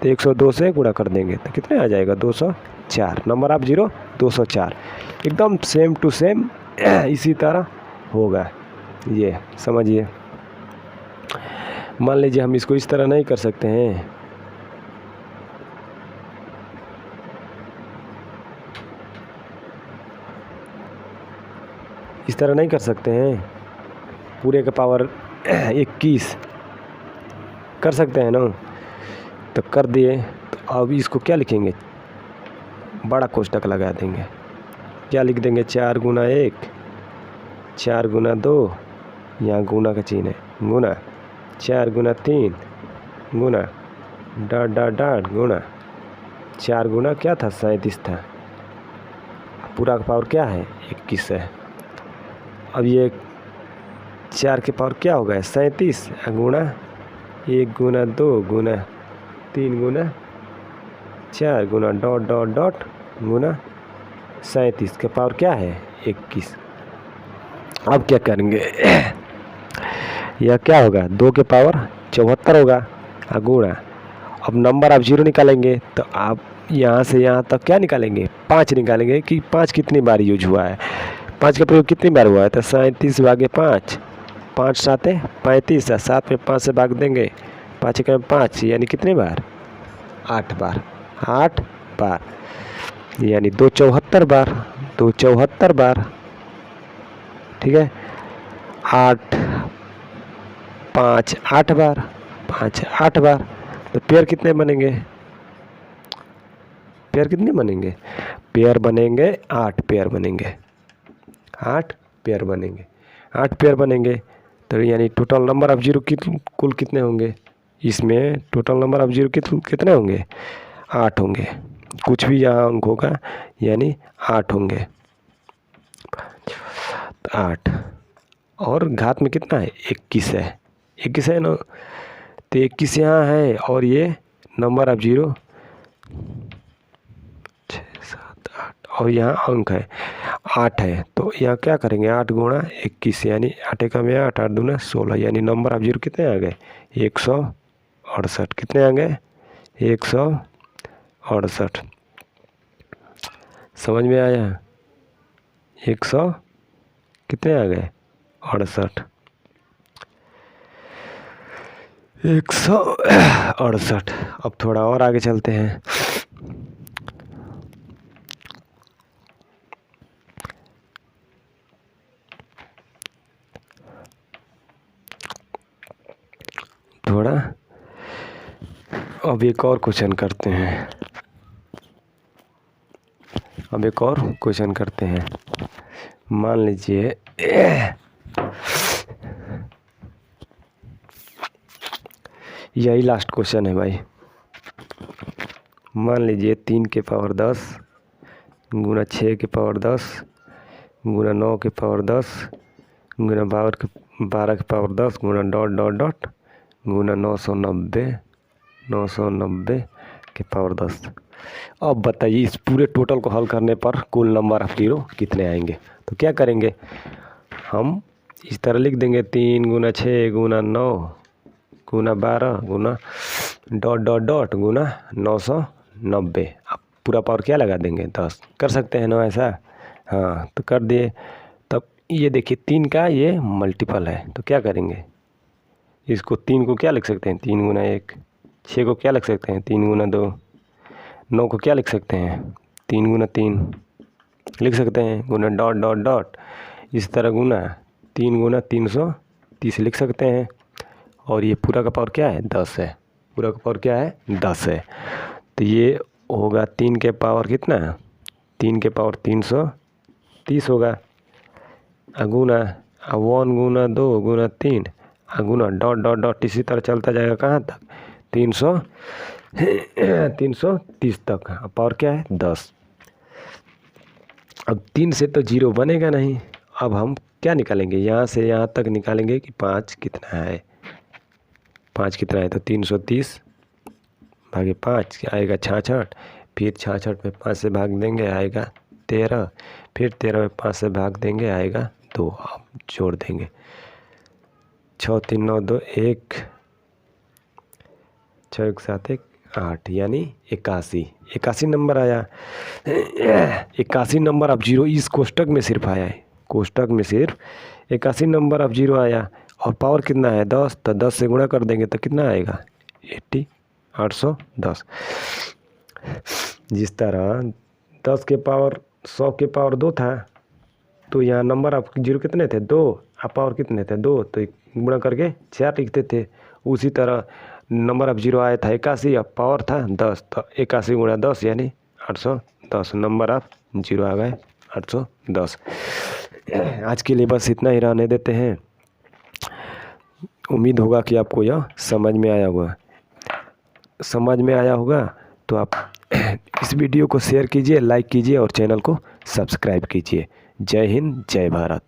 तो 102 से गुणा कर देंगे तो कितने आ जाएगा 204। नंबर ऑफ जीरो 204, एकदम सेम टू सेम इसी तरह होगा, ये समझिए। मान लीजिए हम इसको इस तरह नहीं कर सकते हैं, इस तरह नहीं कर सकते हैं, पूरे का पावर 21 कर सकते हैं ना, तो कर दिए। तो अब इसको क्या लिखेंगे, बड़ा कोष्टक लगा देंगे, क्या लिख देंगे 4 गुना 1, 4 गुना 2, यहाँ गुना का चिन्ह है गुना, 4 गुना 3 गुना डॉट डॉट डॉट गुना 4 गुना क्या था 37 था, पूरा का पावर क्या है 21 है। अब ये 4 के पावर क्या होगा 37 गुणा 1 गुना 2 गुना 3 गुना 4 गुना डॉट डॉट डॉट गुना 37 के पावर क्या है 21। अब क्या करेंगे, यह क्या होगा 2 के पावर 74 होगा गुणा। अब नंबर आप जीरो निकालेंगे तो आप यहाँ से यहाँ तक क्या निकालेंगे 5 निकालेंगे कि 5 कितनी बार यूज हुआ है, 5 का प्रयोग कितनी बार हुआ है, तो 37 भागे 5, 5 7 35, 7 में 5 से भाग देंगे, 5 का 5 यानी कितनी बार 8 बार, 8 बार यानी 274 बार, 274 बार, ठीक है। 8 5 8 बार, 5 8 बार, तो पेयर कितने बनेंगे, पेयर कितने बनेंगे, पेयर बनेंगे 8 पेयर बनेंगे, 8 पेयर बनेंगे, 8 पेयर बनेंगे। तो यानी टोटल नंबर ऑफ जीरो कुल कितने होंगे, इसमें टोटल नंबर ऑफ जीरो कितने होंगे 8 होंगे, कुछ भी यहाँ अंक होगा यानी 8 होंगे। 8 और घात में कितना है 21 है, 21 है ना। तो 21 यहाँ है और ये नंबर ऑफ जीरो 6 7 8 और यहाँ अंक है 8 है। तो यहाँ क्या करेंगे 8 गुणा 21 यानी 8 एकम 8 8 दूना 16 यानी नंबर ऑफ जीरो कितने आ गए 168। कितने आ गए 168। समझ में आया 100 कितने आ गए 68 168। अब थोड़ा और आगे चलते हैं। थोड़ा अब एक और क्वेश्चन करते हैं। मान लीजिए यही लास्ट क्वेश्चन है भाई। मान लीजिए 3 के पावर 10 गुना 6 के पावर 10 गुना 9 के पावर 10 गुना 12 के पावर 10 गुना डॉट डॉट डॉट गुना 990 के पावर 10। अब बताइए इस पूरे टोटल को हल करने पर कुल नंबर ऑफ जीरो कितने आएंगे। तो क्या करेंगे हम इस तरह लिख देंगे 3 गुना 6 गुना 9 गुना 12 गुना डॉट डॉट डॉट गुना 990। अब पूरा पावर क्या लगा देंगे 10। कर सकते हैं ना ऐसा। हाँ तो कर दिए। तब ये देखिए 3 का ये मल्टीपल है तो क्या करेंगे इसको 3 को क्या लिख सकते हैं 3 गुना 1। 6 को क्या लिख सकते हैं 3 गुना 2। 9 को क्या लिख सकते हैं 3 गुना 3 लिख सकते हैं गुना डॉट डॉट डॉट इस तरह गुना 3 गुना 330 लिख सकते हैं। और ये पूरा का पावर क्या है 10 है। पूरा का पावर क्या है 10 है। तो ये होगा 3 के पावर कितना 3 के पावर 330 होगा। गुना 1 गुना 2 गुना 3 गुना डॉट डॉट डॉट इसी तरह चलता जाएगा कहाँ तक 330 तक। अब पावर क्या है 10। अब 3 से तो जीरो बनेगा नहीं। अब हम क्या निकालेंगे यहाँ से यहाँ तक निकालेंगे कि 5 कितना है 5 कितना है। तो 330 भागे 5 आएगा 66। फिर 66 में 5 से भाग देंगे आएगा 13। फिर 13 में 5 से भाग देंगे आएगा 2। अब जोड़ देंगे 6 3 9 2 1 6 1 7 1 8 यानी 81 नंबर आया। 81 नंबर ऑफ जीरो इस कोष्टक में सिर्फ आया है। कोष्टक में सिर्फ 81 नंबर ऑफ जीरो आया। और पावर कितना है 10। तो 10 से गुणा कर देंगे तो कितना आएगा 810। जिस तरह 10 के पावर 100 के पावर 2 था तो यहाँ नंबर ऑफ जीरो कितने थे 2। अब पावर कितने थे 2 तो गुणा करके 4 लिखते थे। उसी तरह नंबर ऑफ जीरो आया था 81 अब पावर था 10 तो 81 गुणा 10 यानी 810 नंबर ऑफ जीरो आ गए 810। आज के लिए बस इतना ही रहने देते हैं। उम्मीद होगा कि आपको यह समझ में आया होगा। तो आप इस वीडियो को शेयर कीजिए, लाइक कीजिए और चैनल को सब्सक्राइब कीजिए। जय हिंद जय भारत।